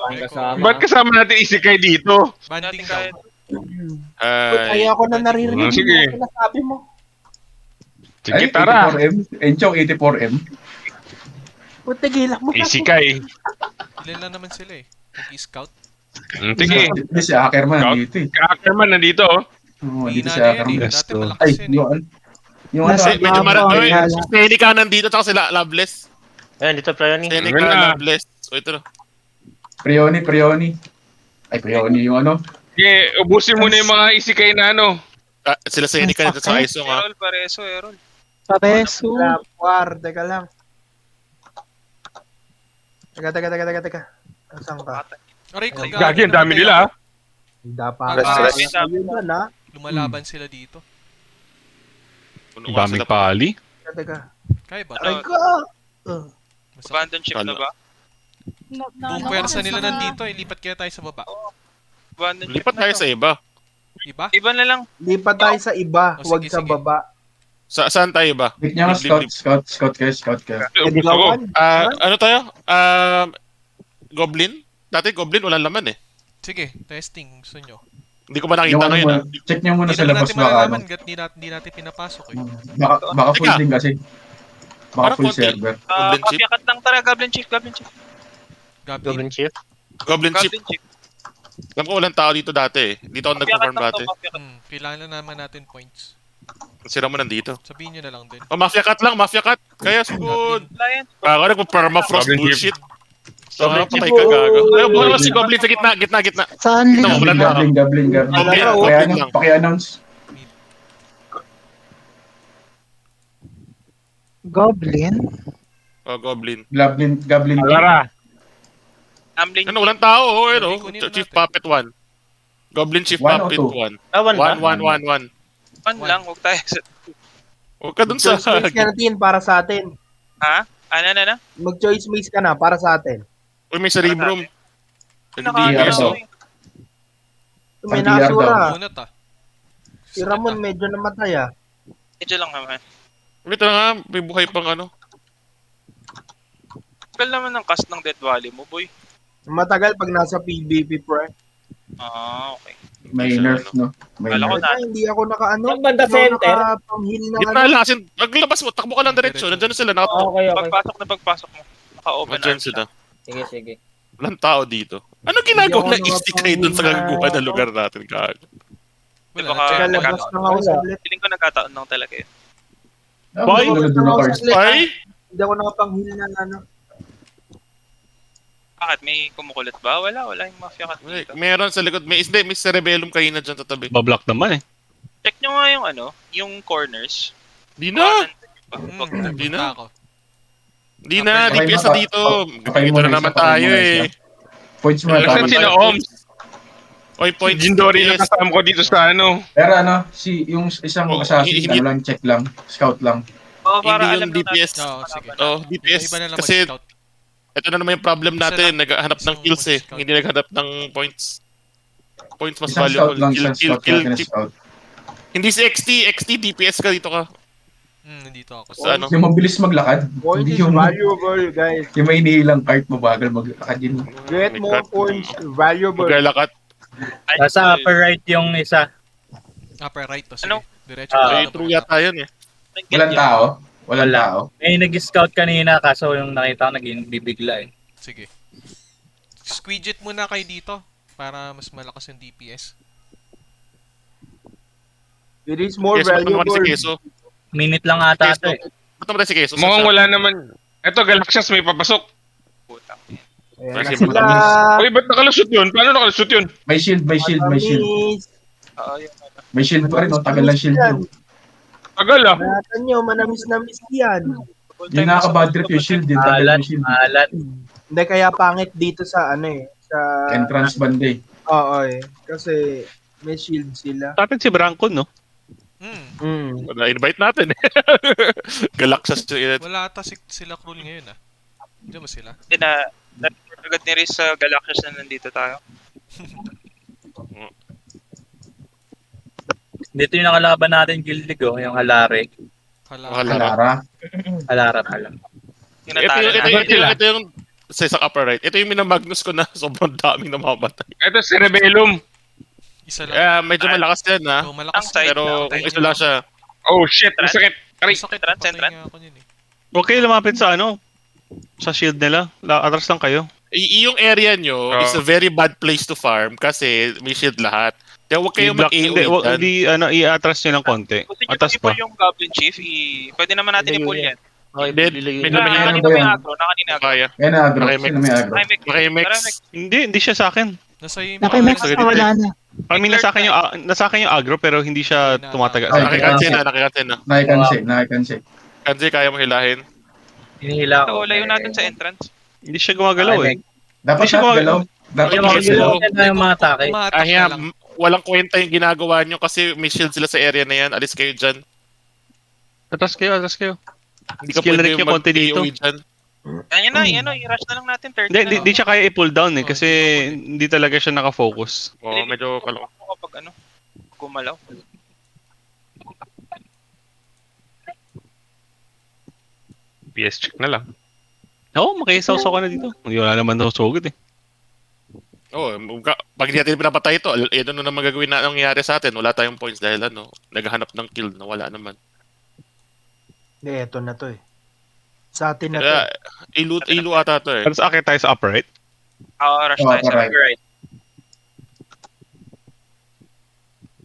Ay, Ba't kasama natin Isekai dito? Banding daw. Kaya ako na naririnig Sige. yung sinasabi mo. Sige, Ay, tara. 84M. Enchong 84M. Tigilan mo na. Isekai. Ilan lang naman sila eh. Nag-scout. Sige. Hindi si Ackerman nandito eh. Ackerman nandito. Oh. Oo, Hindi dito na si yan eh. Ackerman. Dati Ay, malakas yan eh. yung ano, Medyo marami. Ay, Seneca nandito, tsaka sila Loveless. Ayan, dito Prioni. Seneca, Wala. Loveless. O ito na. Prioni. Ay, Prioni yung ano. Sige, ubusin mo na yung mga Isekai na ano. Sila Seneca nandito sa ISO nga. Errol, pareso, Errol. Pareso. Teka lang. Teka. Nasaan ka? Aray ko, Gagi, ang dami nila. Dapat. Rest. Ayun na. Lumalaban sila dito. Puno nga Daming sila. pali. Teka. Kaya ba? Aray ko. Masakit. Abandon ship na ba? Buong pwersa nila nandito eh. Lipat kaya tayo sa baba. Abandon ship Lipat na tayo to. sa iba. Iba? Iba na lang. Lipat tayo sa iba, Oh, huwag sige, sa sige. baba. Saan tayo ba? Wait niya nga, scout kayo. Ubus ako. Ano tayo? Goblin? Dati Goblin, walang laman eh. Sige, testing. Gusto nyo. Hindi ko ba Yung nakita ano ngayon mo, ah. check niyo muna Hindi sa naman labas natin baka ano. malalaman. Hindi natin pinapasok eh. Baka full Teka. din kasi. Baka Parang full konti. server. Goblin Chief? Kapyakat lang tara, Goblin Chief. Goblin. Goblin Chief. Goblin Chief. Goblin Chief. Alam ko walang tao dito dati eh. Dito ako Kapyakat nag-perform lang dati. to, kapyakat. Kailangan na naman natin points. Sira mo nandito. Sabihin nyo na lang din. Oh, Mafia Cat lang, Mafia Cat. Kaya sugod. Wala yan. Ako nagpa-permafrost Goblin Chief. bullshit. Patay ka gago. Ay, buo si Goblin sa gitna. Saan Ito, Lin? wala na ako. Goblin. Goblin lang. Paki-announce. Goblin? Oh, Goblin. Goblin. Alara. Amlin. Ano, walang tao. Oh, ano. Kunin na Chief natin. Puppet 1. Goblin Chief One o Puppet two? 1. Awan ba? 1. One lang, huwag tayo sa... Huwag ka dun sa... Choice maze ka natin para sa atin. Ha? Ano? Mag-choice maze ka na para sa atin. Uy, may cerebrum. Hindi Naka- peso. May Ang TR nasura. Bunot ah. Si Ramon medyo namatay ah. Medyo lang naman. Wait na nga, may buhay pang ano. Tagal naman ng cast ng Dead Valley mo, boy. Matagal pag nasa PvP pre. Okay. May nerf, no? May Kala ko nerf. na. Ay, hindi ako nakaano. Yung banda Hindi ako center? nakapanghil na Gitna lang kasi maglabas mo, takbo ka lang diretso. Nandiyan na sila, Okay. Pagpasok mo. Naka-open Nandiyan sila. Sige. Walang tao dito. Ano ginagawa Hindi ng ako istikay dun sa nakapanguna. gagaguhan na lugar natin, gago? Wala. Baka- check na Lalabas lang. lang ako sa ulit. Feeling ko nagkataon lang talaga yun. Boy! Doon ako. Ay! Hindi ako nakapanghil na ano. Bakit? May kumukulit ba? Wala yung mafia cat dito. Meron sa likod. May cerebellum kayo na dyan sa tabi. Bablock naman eh. Check nyo nga yung yung corners. Di na! Punta Di na. ako. Di na, Okay, DPS na dito. okay Dito muna na isa, naman okay tayo muna eh. isa. Points mo Wala na Nasaan naman sila tayo. Oms? Oy, points. Jindori na DPS. kasama ko dito sa ano. Pero ano, yung isang Oh, assassin, hindi- ano lang, check lang. Scout lang. Oo, para Hindi alam yung na DPS. natin. Oo, sige. Oh, DPS. Iba na lang Kasi mag-scout. ito na naman yung problem natin. Isa Naghahanap ng isang kills eh. mag-scout. Hindi naghanap ng points. Points mas Isang valuable. scout lang, isang scout lang na scout. Hindi si XT, DPS ka dito ka. Nandito ako. Sa ano? Yung mabilis maglakad. Points Hindi is yung, valuable guys. yung may iniilang cart, mabagal maglakad yun. Get more points valuable. Maglalakat. Nasa upper right yung isa. Upper right to. Sige. Ano? Diretso Ay, na. true yata yun eh. Walang tao. Walang tao. May nag-scout kanina kaso yung nakita ko naging bibigla eh. Sige. Squidget muna kayo dito para mas malakas yung DPS. It is more Keso, ba't naman si valuable. Keso? Minute lang ata ito eh. Ba't naman si Keso? Mukhang wala naman. Eto, Galaxias may papasok. Putang. Ayan na Kasi sila. Uy, ba't nakalusot yun? Paano nakalusot yun? May shield. Matamis. Oo, yung May shield pa rin, oh. Tagal lang shield Yan. mo. Tagal ah. Natan nyo, manamis-namis yan. Yung nakaka-bad trip yung shield, yung tagal Malat, yung shield. malat. Hindi kaya pangit dito sa ano eh. Sa... Entrance band eh. Oo eh. Kasi may shield sila. Tapos si Brancon, no? Na-invite natin eh. Galaxas to it. Wala ata sila Krul ngayon ah. Hindi ba sila? Hindi na agad ni Riz sa Galaxias na nandito tayo. Dito yung nakalaban natin Gildig oh, yung Halare. Hala. Hala. Alara. Halara pala. Yung natalo natin. Ito yung sa isang upper right. Ito yung minamagnus ko na sobrang daming namamatay. Ito, Cerebellum. Isa lang. Medyo malakas yan ha. Oh, malakas. Ang side, Pero ang kung side. isa lang siya. Oh shit, masakit. Aray. Masakit. Entrance, Patay entrance. nga ako yun eh. Okay, lumapit sa ano? Sa shield nila. Atras lang kayo. Yung area nyo Oo. is a very bad place to farm kasi may shield lahat. Kaya huwag kayong I-block- mag-AOE Hindi, dyan. i-atras nyo ng konti. Gusto nyo Atas i-pull pa. yung Goblin Chief, pwede naman natin i-pull yan. May Na, namin kanina may agro, na kanina agro. kaya. Yan na agro. Okay, Sino may agro? Ay, Mex. Makimex. Tara, Mex. Hindi siya sa akin. Nasa yung Nakimax Sige, na wala na. I mean, nasa akin yung agro pero hindi siya tumataga sa akin. Nakikansin na. Nakikansi. Kanji, kaya mo hilahin. Hinihila Ito, ko. layo natin sa entrance. Hindi siya gumagalaw eh. Dapat Hindi siya siya galaw. Dapat Yung siya mga galaw. na yung mga atake. Umatak na lang. Walang kwenta yung ginagawa nyo kasi may shield sila sa area na yan. Alis kayo dyan. Atras kayo. Hindi ka Skill pwede rate yung konti dito. mag-AOE dyan. Ayan na, i-rush na lang natin. 30 Hindi siya kaya i-pull down eh kasi hindi talaga siya nakafocus. Oo, medyo kalong. Kapag gumalaw. PS check na lang. Oo, makisaw-saw ka na dito. Hindi wala naman daw sugod eh. Oo, pag hindi natin pinapatay ito, ito na naman gagawin na nangyayari sa atin. Wala tayong points dahil naghahanap ng kill na wala naman. Hindi, eto na to eh. Sa atin na to. Kaya, ilu ata to eh. Tapos akit tayo sa upper right. Rush tayo sa alright. right.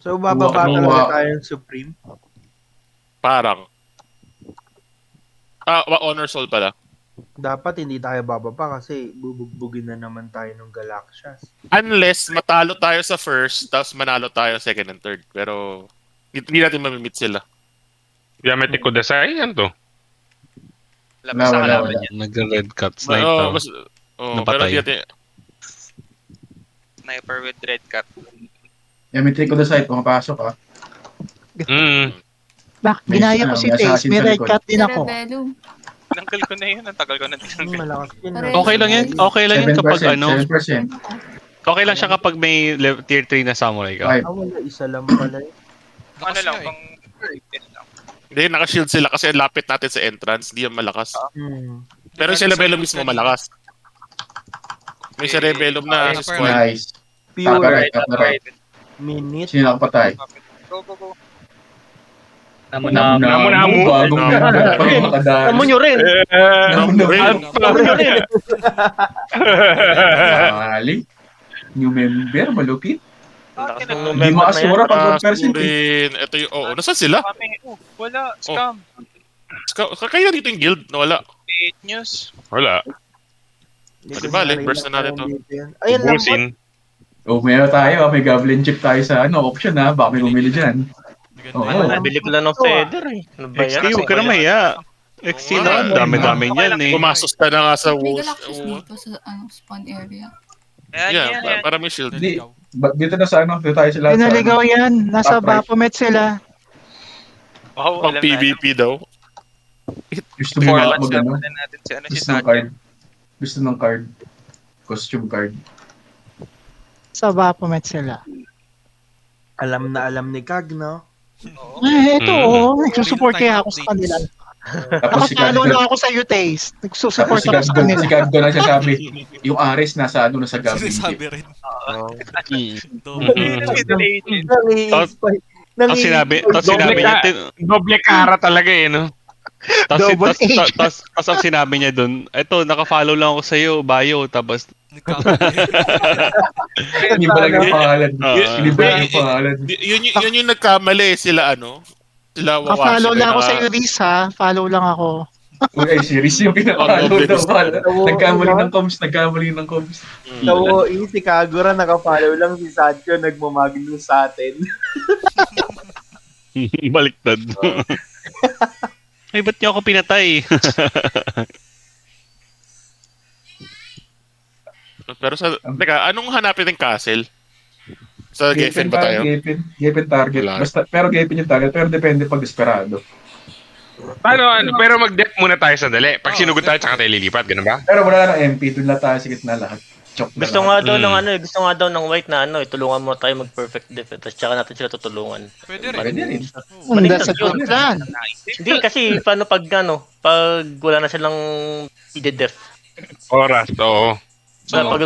So, bababa Luwa- talaga luwa. tayong Supreme. Parang. Honor Soul pala. Dapat hindi tayo bababa kasi bubugbugin na naman tayo ng Galaxias. Unless matalo tayo sa first, tapos manalo tayo second and third. Pero, hindi natin mamimit sila. Yamete Kudasai, yan to. Labas sa Wala. kalaban yan. Nag-red cut Oo, sniper. pero Napatay. hindi natin. Sniper with red cap. Yamitri ko na site, pumapasok ha. Bak, May ginaya ko si may Taze. assassin May sa red likod. cat din ako. Rebellum. Tinanggal ko na yun. Ang tagal ko na tinanggal. Malakas yun. Pare- no? Okay lang yan. Okay lang yan kapag 7%. Okay lang siya kapag may tier 3 na samurai ka. 5. Wala, isa lang pala eh. Ano lang, eh. pang yes lang. Hindi, naka-shield sila kasi ang lapit natin sa entrance. Hindi yan malakas. Pero yung Cerebellum mismo malakas. May Cerebellum na Okay. squad. Nice. Pure Right, upper right. minute. Sino nakapatay? Go. Namo Namu. Bagong member pa rin makadali. Amo nyo rin. Mali. New member, malupit. Ah, Hindi makasura pag 1%. Rin. Ito yung, nasaan sila? Wala, scam. Kaya dito yung guild na wala. Fake news. Wala. Di ba, burst na natin to. Ayun lang po. Busin. Oh, meron tayo. May goblin chip tayo sa option ha. Baka may bumili dyan. Oo. Nabili ko lang ng feather eh. XT, huwag ka na mahiya. XT na, dami-dami niyan eh. Pumasok ka na nga sa May wall. Galactus dito sa spawn area. Ayan. Para may shield. Hindi. Dito na sa dito tayo sila. Pinaligaw yan. Nasa Top right. Baphomet sila. Wow, Pang PvP daw. Gusto mo Performance mag ano? na natin si si Gusto ng Sacha. card. Gusto ng card. Costume card. Sa Baphomet sila. Alam na alam ni Kag, no? Oo. Ito nagsusupport kaya ako sa kanila. Tapos si Nakapalo Gagdo. lang ako sa Utaze. Nagsusupport Tapos si ako sa Gagdo. kanila. Si Gagdo na sabi. Yung Ares nasa nasa goblin chip. Sinasabi rin. Middle agent. Tapos sinabi niya, Doble kara talaga eh, no? Double H. Tapos ang sinabi niya dun, eto, naka-follow lang ako sa'yo, bio, tapos, Hindi ba lang yung pangalan? Ah. Hindi ba lang yung pangalan? Yun yung nagkamali sila sila Wawashi. Follow lang ako sa Uris ha. Follow lang ako. Uy, ay, series yung pinapalo daw. Nagkamali ng comms. So, si Kagura nakapollow lang si Sancho nagmamagnus sa atin. baliktad. Ay, ba't niyo ako pinatay? Pero teka, anong hanapin ng castle? Sa Geffen ba tayo? Geffen target. Wala. Basta, pero Geffen yung target. Pero depende pag desperado. Paano, pero mag-dep muna tayo sandali. Pag sinugod tayo, tsaka tayo lilipat, ganun ba? Pero wala na ng MP. Doon lang tayo sa gitna lahat. Chok na Gusto lahat. nga daw ng gusto nga daw ng white na tulungan mo tayo mag-perfect def, tapos tsaka natin sila tutulungan. Pwede rin. Pwede rin. That's a good plan. Hindi kasi paano pag pag wala na silang ide-def, Oras, oo. So, pag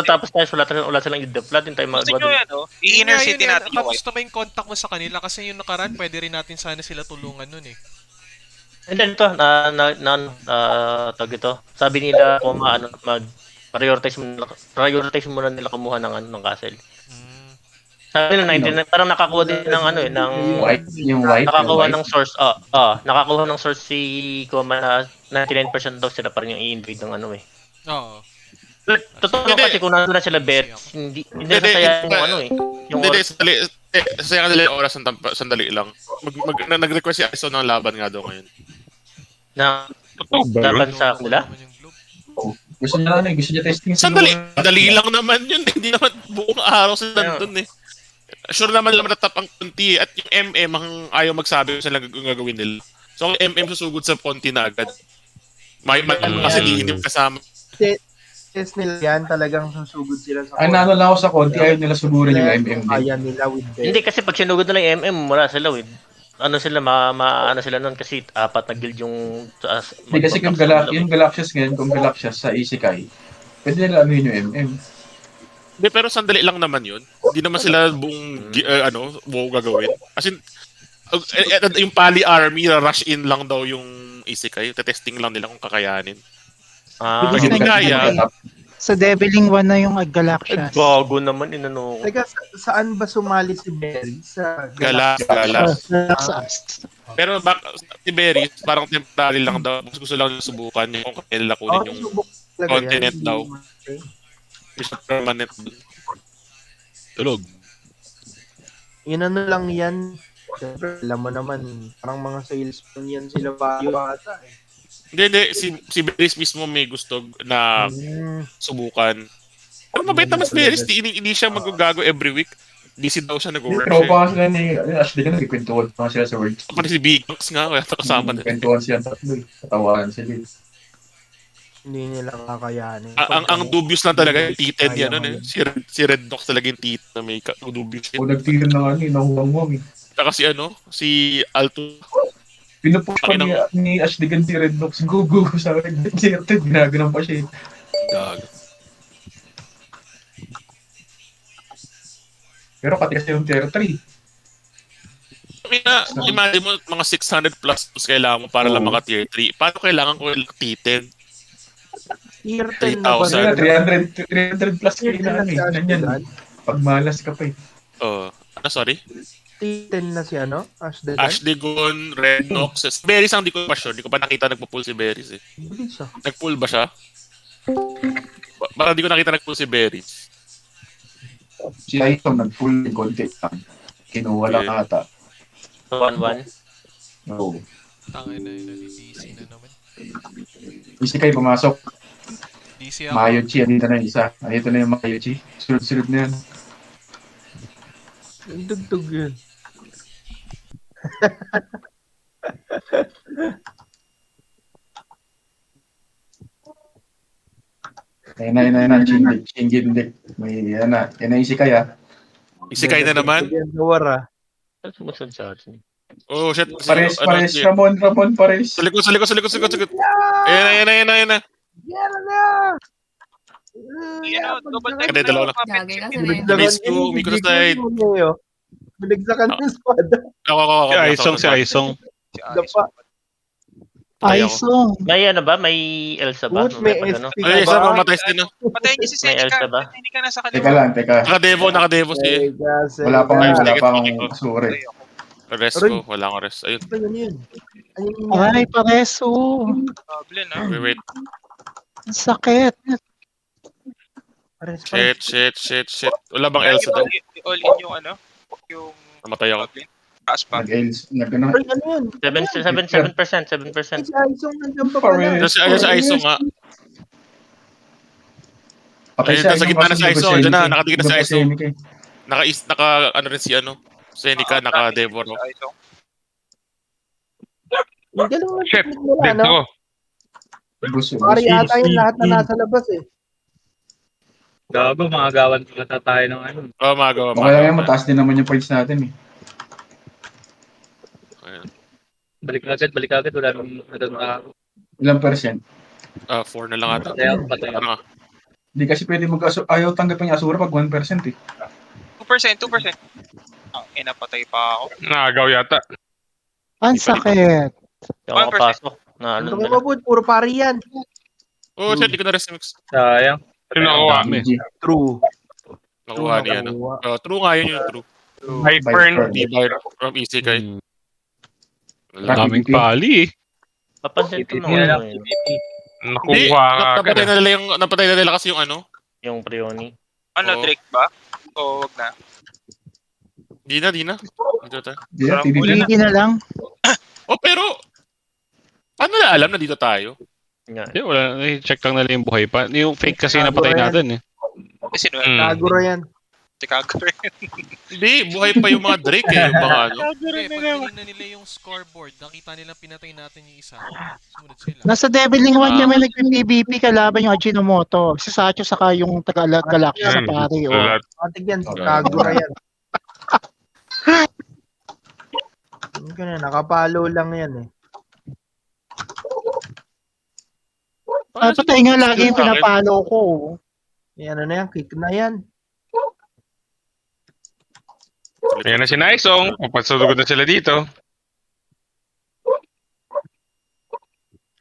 tapos tayo, wala silang i-deploy, din tayo Gusto nyo magagawa. yan, oh. I-inner city natin yung Kamusta ba yung contact mo sa kanila? Kasi yung nakaraan, pwede rin natin sana sila tulungan nun eh. And then ito, tawag ito. Sabi nila kung prioritize muna nila kumuha ng castle. Sabi nila 99, parang nakakuha din ng ng White, yung white. nakakuha yung ng white. source. Nakakuha ng source si Kuma na 99% daw sila parang yung i-invade ng Oo. Totoo kasi kung nandun na sila bet, hindi sasayang yung Hindi, oras. sayang nila yung oras, sandali lang. Nag-request si ISO ng laban nga daw ngayon. Na Totoo ba yun? laban sa kanila. Gusto niya gusto niya testing Sandali lang naman yun. Hindi naman buong araw sila nandun eh. Sure naman natap ang konti at yung MM ang ayaw magsabi kung sila gagawin nila. So ang MM susugod sa konti na agad. Kasi hindi kasama. Test nila yan, talagang susugod sila sa Ay, nalo lang ako sa konti, ayaw nila sugurin yung MM. Kaya nila with them. Hindi kasi pag sinugod nila yung MM, wala sila with. Ano sila ano sila noon kasi apat na guild yung Hindi kasi yung Galaxias ngayon, kung Galaxias sa Isekai, pwede nila anuhin yung MM. Hindi, pero sandali lang naman yun. Hindi naman sila buong buong gagawin. As in, yung Pali Army, rush in lang daw yung Isekai. Testing lang nila kung kakayanin. Pag hindi kaya, Sa Deviling 1 na yung Galaxias. Gago naman, inano ko. Teka, saan ba sumali si Berry? Sa Galas. Galaxias. Pero si Berry, parang temporary lang daw. Gusto lang nila subukan yung kung kailan kunin yung subok talaga continent yan. daw. Gusto permanent dun. Tulog. Yun lang yan. Siyempre, alam mo naman, parang mga salesman yan sila bayo ata eh. Hindi. Si Berry mismo may gusto na subukan. Pero mabait naman si Berry. Hindi siya magagago every week. DC daw siya nag-work siya. Tropa sila ni Ashley ka, nagkikwentuhan pa sila sa words. Pati si Big Box nga, kaya kasama na. Nagkikwentuhan siya tatlo eh. Katawanan sila. Hindi nila kakayanin. Ang dubious lang talaga yung T10 yan. Si Red Nox talaga yung T10 na may dubious O yun. nagtira na nahuwang-huwang eh. Saka si Alto. Pinupost pa ni Ashley Gan si Red Nox. Go, sa akin. Ginaganan pa siya eh. Gago. Pero pati kasi yung tier 3. Imagine mo, mga 600 plus kailangan mo para lang maka tier 3. Paano kailangan ko yung T10? Tier 10 na ba? 300 plus Tier 10 na kailangan si eh. Nanyan. Ashdedan? Pag malas ka pa eh. Sorry? T10 na si Ashdedan? Ashdegon, Red Nox. Berries ang di ko pa sure. Di ko pa nakita nagpo-pull si Berries eh. Bilis ah. Nag-pull ba siya? Parang di ko nakita nag-pull si Berries. Si Aito nag-full konti lang. Kinuha lang ata. 1-1. Oo. Tangin na yun, DC na naman. Isekai pumasok. DC ako. Mayochi, andito na yung isa. Andito na yung Mayochi. Sunod-sunod na yan. Dugtog yun. Ayun na. Chingindik. May yan na. Yan na Isekai ah. Isekai na naman? Nawara. Sumusod sa atin. Oh shit. Pares. Ramon, pares. Sa likod. Ayan na. Hindi, dalawa lang. Gagay kasi Bilis ko, umikot sa side. Binagsakan ng espada. Ako. Si Aisong. Dapa. Aisong. May ba? May Elsa ba? Good, may pag ano? SP Ay, isa mamatay din na. Patayin niyo si May Seneca. Elsa ba? Hindi ka nasa Teka kaliwa. lang, teka. Naka-devo si Wala pang Sige. asure. Rest ko, wala akong rest. Ayun. Ay, pareso. Goblin, ha? Wait. Ang sakit. Shit. Wala bang Elsa daw? All in yung yung Namatay ako. goblin. Taas pa. Nag-els. Nag-ano. 7%. Si Aisong nandiyan pa pala. Ayun sa ISO nga. Patay Ayun, sa gitna na si Aiso. Diyan na, nakatingin na si Aiso. Aiso. Ano rin si Seneca, naka-devo. No? Ang galing ng Shit, technique nila, no? dito. Pari ata yung lahat na nasa labas eh. Gago, mga gawan pa tayo ng ano. Oo, magawa. Okay lang yan, mataas din naman yung points natin eh. Balik agad, wala nang nagagawa. Ilang percent? 4 na lang ata. Patay. Ano? Hindi kasi pwede ayaw tanggapin yung Asura pag 1% eh. 2%, 2%. Ang inapatay pa ako. Nagaw yata. Ang sakit. Hindi ako makapasok. Na ano Ano na ka mabud? Puro pari yan. Oh, shit, di ko na remix. Sayang. Sino nakuha? Dami. GG. True. Nakuha niya, no? True nga yun yung true. Hypern. D-Bar from Isekai. Hmm. Wala. Daming pali eh. Papansin ko MVP nung na ano lang. yun. Hindi, Nakuha ka napatay agad. na nila napatay na nila kasi yung ano. Yung Prioni. Ano, Oo. Drake ba? O wag na. Di na. Dito tayo. Yeah, TDD na. Hindi na lang. Oh, pero, ano na alam na dito tayo? Yan. Hindi, wala. Check lang nila yung buhay pa. Yung fake kasi napatay natin eh. Sino Hmm. Kagura yan. Chicago rin. Hindi, buhay pa yung mga Drake eh. Yung mga ano. Hindi, pag tinignan nila yung scoreboard, nakita nila pinatay natin yung isa. Sumunod sila. Nasa Deviling 1 kami nagpi-PVP kalaban yung Ajinomoto. Si Sacho saka yung taga-Galaxy sa pare. Oh. Lahat. Matig yan. Kagura yan. Ano ka na, nakapalo lang yan eh. Ay, patay nga lagi yung pinapalo ko. Yan ano na yan, kick na yan. Ayan na si Naisong. Papasugod na sila dito.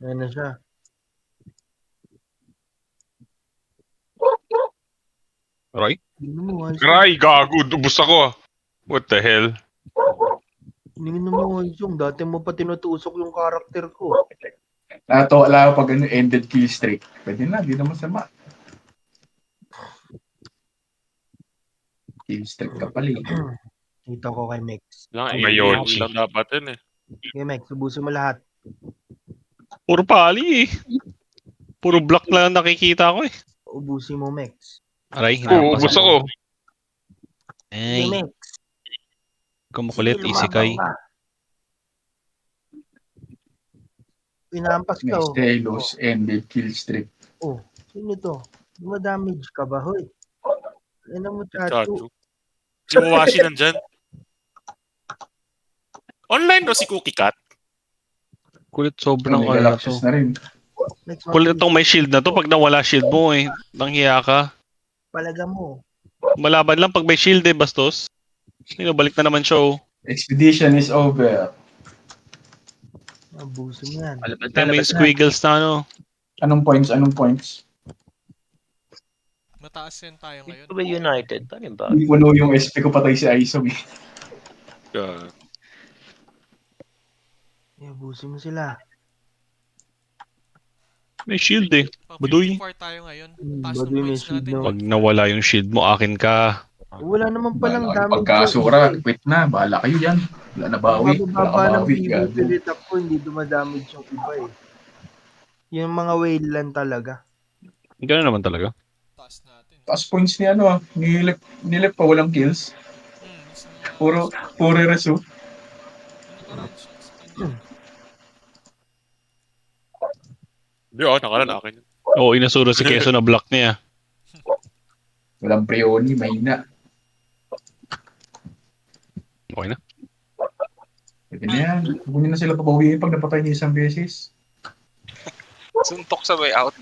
Yan na siya. Roy? Tingnan mo, ayos. Ay, gago. Ubus ako. What the hell? Tingnan mo, ayos yung dati mo pa tinutusok yung karakter ko. Wala ako pag ended kill streak. Pwede na, di naman sama. Kill streak ka pala eh. Dito ko kay Mex. Lang, Ngayon. lang dapat yun eh. Okay, Mex, ubusin mo lahat. Puro pali eh. Puro block lang ang nakikita ko eh. Ubusin mo, Mex. Aray, Oo, ubus ako. Okay, Ay, Mex. kumukulit, Sige, Isekai. lumabang ka. Pinampas ka, oh. Stelos, ended kill streak. Oh, sino to? Dumadamage ka ba, hoy? Ano mo, Chacho? Chacho. Si Wawashi nandyan. Online ba si Cookie Cat? Kulit sobrang May ano Galaxies to. na rin. Mex, Kulit itong may shield na to. Pag nawala shield mo eh, nanghiya ka. palaga mo. Malaban lang pag may shield eh, bastos. Balik na naman siya oh. Expedition is over. Abusin mo yan. Kaya may squiggles na ano. Anong points? Mataas yan tayo ngayon. Ito ba United? Paano ba? Hindi puno yung SP ko, patay si Aisong eh. Abusin mo sila. May shield eh. Pag Baduy. 54 tayo ngayon, Hmm, taas ng Baduy may points shield, natin. no? Pag nawala yung shield mo, akin ka. Wala naman palang Bahala kayo. damage. Pagkasura, quit na. Bahala kayo dyan. Wala na bawi. Wala Mababa ka ng bawi. PvP Gago. rate up ko, hindi dumadamage yung iba eh. Yung mga whale lang talaga. Ganun naman talaga. Taas natin. Taas points ni ano ah. Nilip pa walang kills. Puro resu. Hindi nakalan akin. Oo, inasuro si Keso na block niya. Walang Prioni, mahina. Okay na. Pwede na yan. Huwag nyo na sila pabawiin pag napatay niyo isang beses. Suntok sa way out.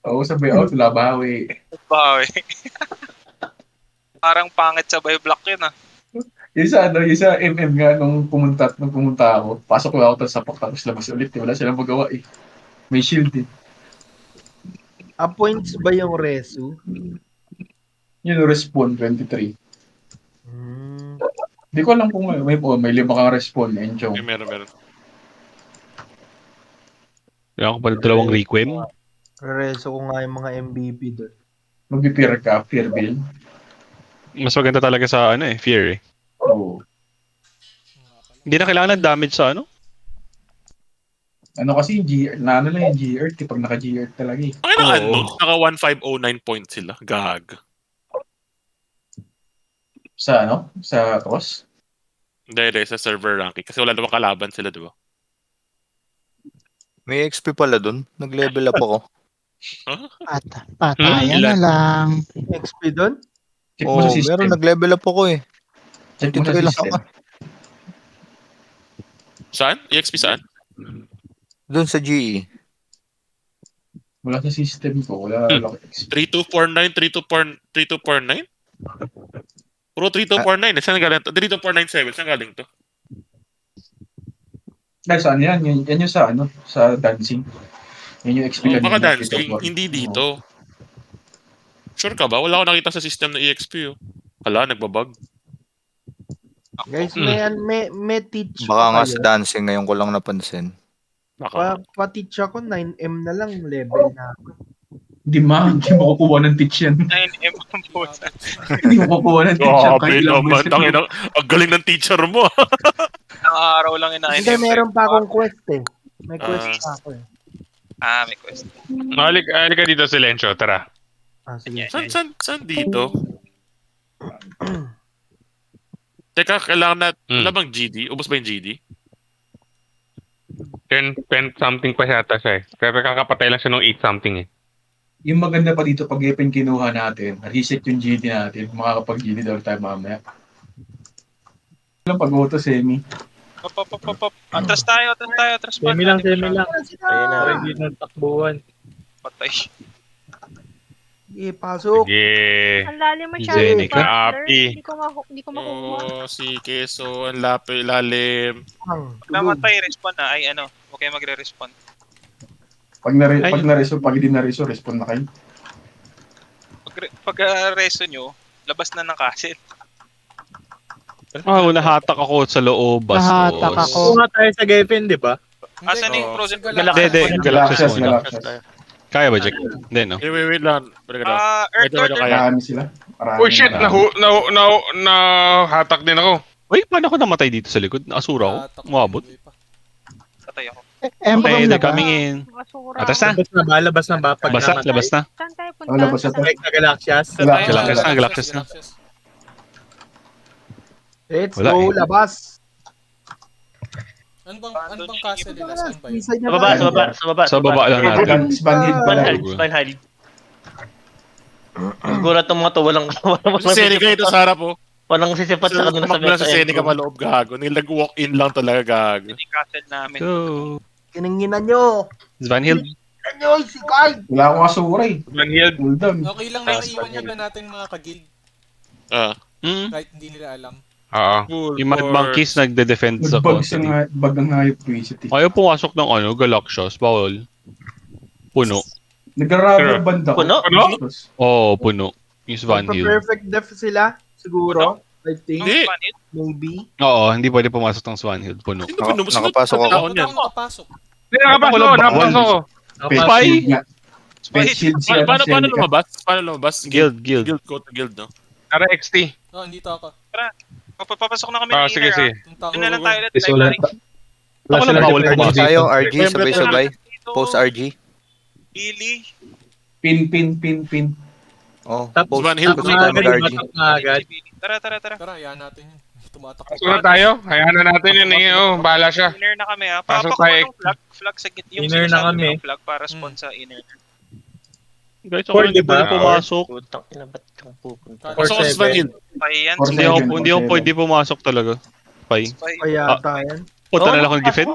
Oo, sabay out, wala bawi. Bawi. Parang pangit sa by block yun ah. Yung sa MM nga, nung pumunta ako, pasok ko ako sa sapak tapos labas ulit. Wala silang magawa eh. May shield eh. Points ba yung resu? Yun, respawn 23. Hmm. Hindi ko alam kung may 5 kang respawn, Enchong. Meron. Kaya ako pala dalawang requiem. Resu ko nga yung mga MVP doon. Mag-fear ka, fear build. Mas maganda talaga sa fear eh. Oo. Hindi na kailangan ng damage sa ano. Ano kasi yung GR, lang yung GR, pag naka-GR talaga eh. Ang ina ano, naka 1509 points sila. Gag. Sa Sa toss? Hindi, sa server ranking. Kasi wala namang kalaban sila, di ba? May XP pala dun. Nag-level up ako. Patayan na lang. XP doon? Check mo Oo, sa system. meron nag-level up ako eh. Check mo sa 22 lang system. ako. Saan? EXP saan? Doon sa GE. Wala sa system ko. Wala lock XP. 3249? Puro 3249. Saan galing to? 32497. Saan galing to? Dahil saan yan? Yan yung sa ano? Sa dancing. Yan yung XP Oh, baka kanina. dancing. Hindi dito. Sure ka ba? Wala ako nakita sa system ng EXP. Oh. Hala, nagbabag. Guys, may teach Baka nga kayo. sa dancing ngayon ko lang napansin. Baka. Pa-teach ako, 9M na lang level na. Hindi mo kukuha ng teach yan. 9M ang puta. Hindi mo kukuha ng teach yan. Grabe naman. Ang galing ng teacher mo. Ilang araw lang yung 9M. Hindi, meron pa akong quest eh. May quest pa ako eh. May quest. Halika dito, Silencio. Tara. Sige. Saan dito? Teka, kailangan na, wala bang GD? Ubus ba yung GD? 10 something pa yata siya eh. Pero kakapatay lang siya nung 8 something eh. Yung maganda pa dito, pag Epen kinuha natin, reset yung GD natin, makakapag-GD daw tayo mamaya. Lang pag-auto semi. Atras tayo. Semi lang. Ayun na. Hindi na takbuhan. Patay. Sige, pasok. Sige. Ang lalim masyado. Zenica, partner. Api. Hindi ko makuha. Si Keso, ang lalim. Namatay, respawn na. Ay, huwag kayo magre-respawn. Pag hindi na-reso, respawn na kayo. Pag reso nyo, labas na ng castle. Nahatak ako sa loob. Nahatak ako. Kung nga tayo sa Geffen, di ba? Asan yung frozen Hindi, Galaxias muna. Galaxias. Kaya ba, Jack? Hindi, no? Wait lang. Earth Order. Marami sila. Oh shit! Nahatak din ako. Uy, paano ako namatay dito sa likod? Nakasura ako. Umabot. Patay ako. Emblem na They're ba? coming in. Basura. Atras na. Labas na ba? Pag Labas na. Saan tayo punta? Wala pa siya. Direct na Galaxias. Galaxias na. Let's Wala go, eh. labas. Ano bang castle nila? Saan ba yun? Isa niya Sa baba lang natin. Spanhead pala. Spine. Gulat ng mga to, walang Seneca ito sa harap, oh. walang sisipat sa kanila sa Tumakbo sa Seneca maloob, gago. Nilag-walk in lang talaga, gago. Yung castle namin. Go. Kininginan nyo. Van Hill. Kininginan nyo, si Kai. Wala akong kasura eh. Manhield. Cool down. Okay lang na iwan nyo na natin mga ka-guild. Kahit hindi nila alam. Oo. Yung Mad Monkeys nagde-defend sa konti. Bag ng hayop visit eh. Ayaw pumasok ng Galaxias. Bawal. Puno. Nag-rubber band ako. Puno? Oo, puno. Yung sa Van Hill. Perfect def sila, siguro. I think, Hindi. maybe. Oo, hindi pwede pumasok ng Swan Hill. Puno. Sino puno? Nakapasok ako. Ako nakapasok. Hindi nakapasok. Spy! Space shield siya. Paano lumabas? Guild. Guild ko to guild, no? Tara XT. Dito ako. Papasok na kami ng Sige, inner. sige. Doon na lang tayo ulit. Is wala. Ako lang bawal RG pumasok. tayo, RG, sabay-sabay. Post RG. Ili. Pin. Oh, Tapos post Van Hill, post Agad, RG. agad. Tara. Tara, hayaan natin yun. Tumatak. Pasok na tayo. Hayaan na natin yun eh. Bahala siya. Inner na kami ha. Pasok Papakuha tayo. ng flag sa gitna. Yung Inner na sinasabi kami. ng flag para spawn sa inner. Guys, ako Four, hindi diba? pwede pumasok. Putang ina, ba't kang pupunta? Pasok sa Van Hill. Pahiyan. Or Hindi ako pwede pumasok talaga. Pay. Kaya yan. Punta na lang ako ng defend.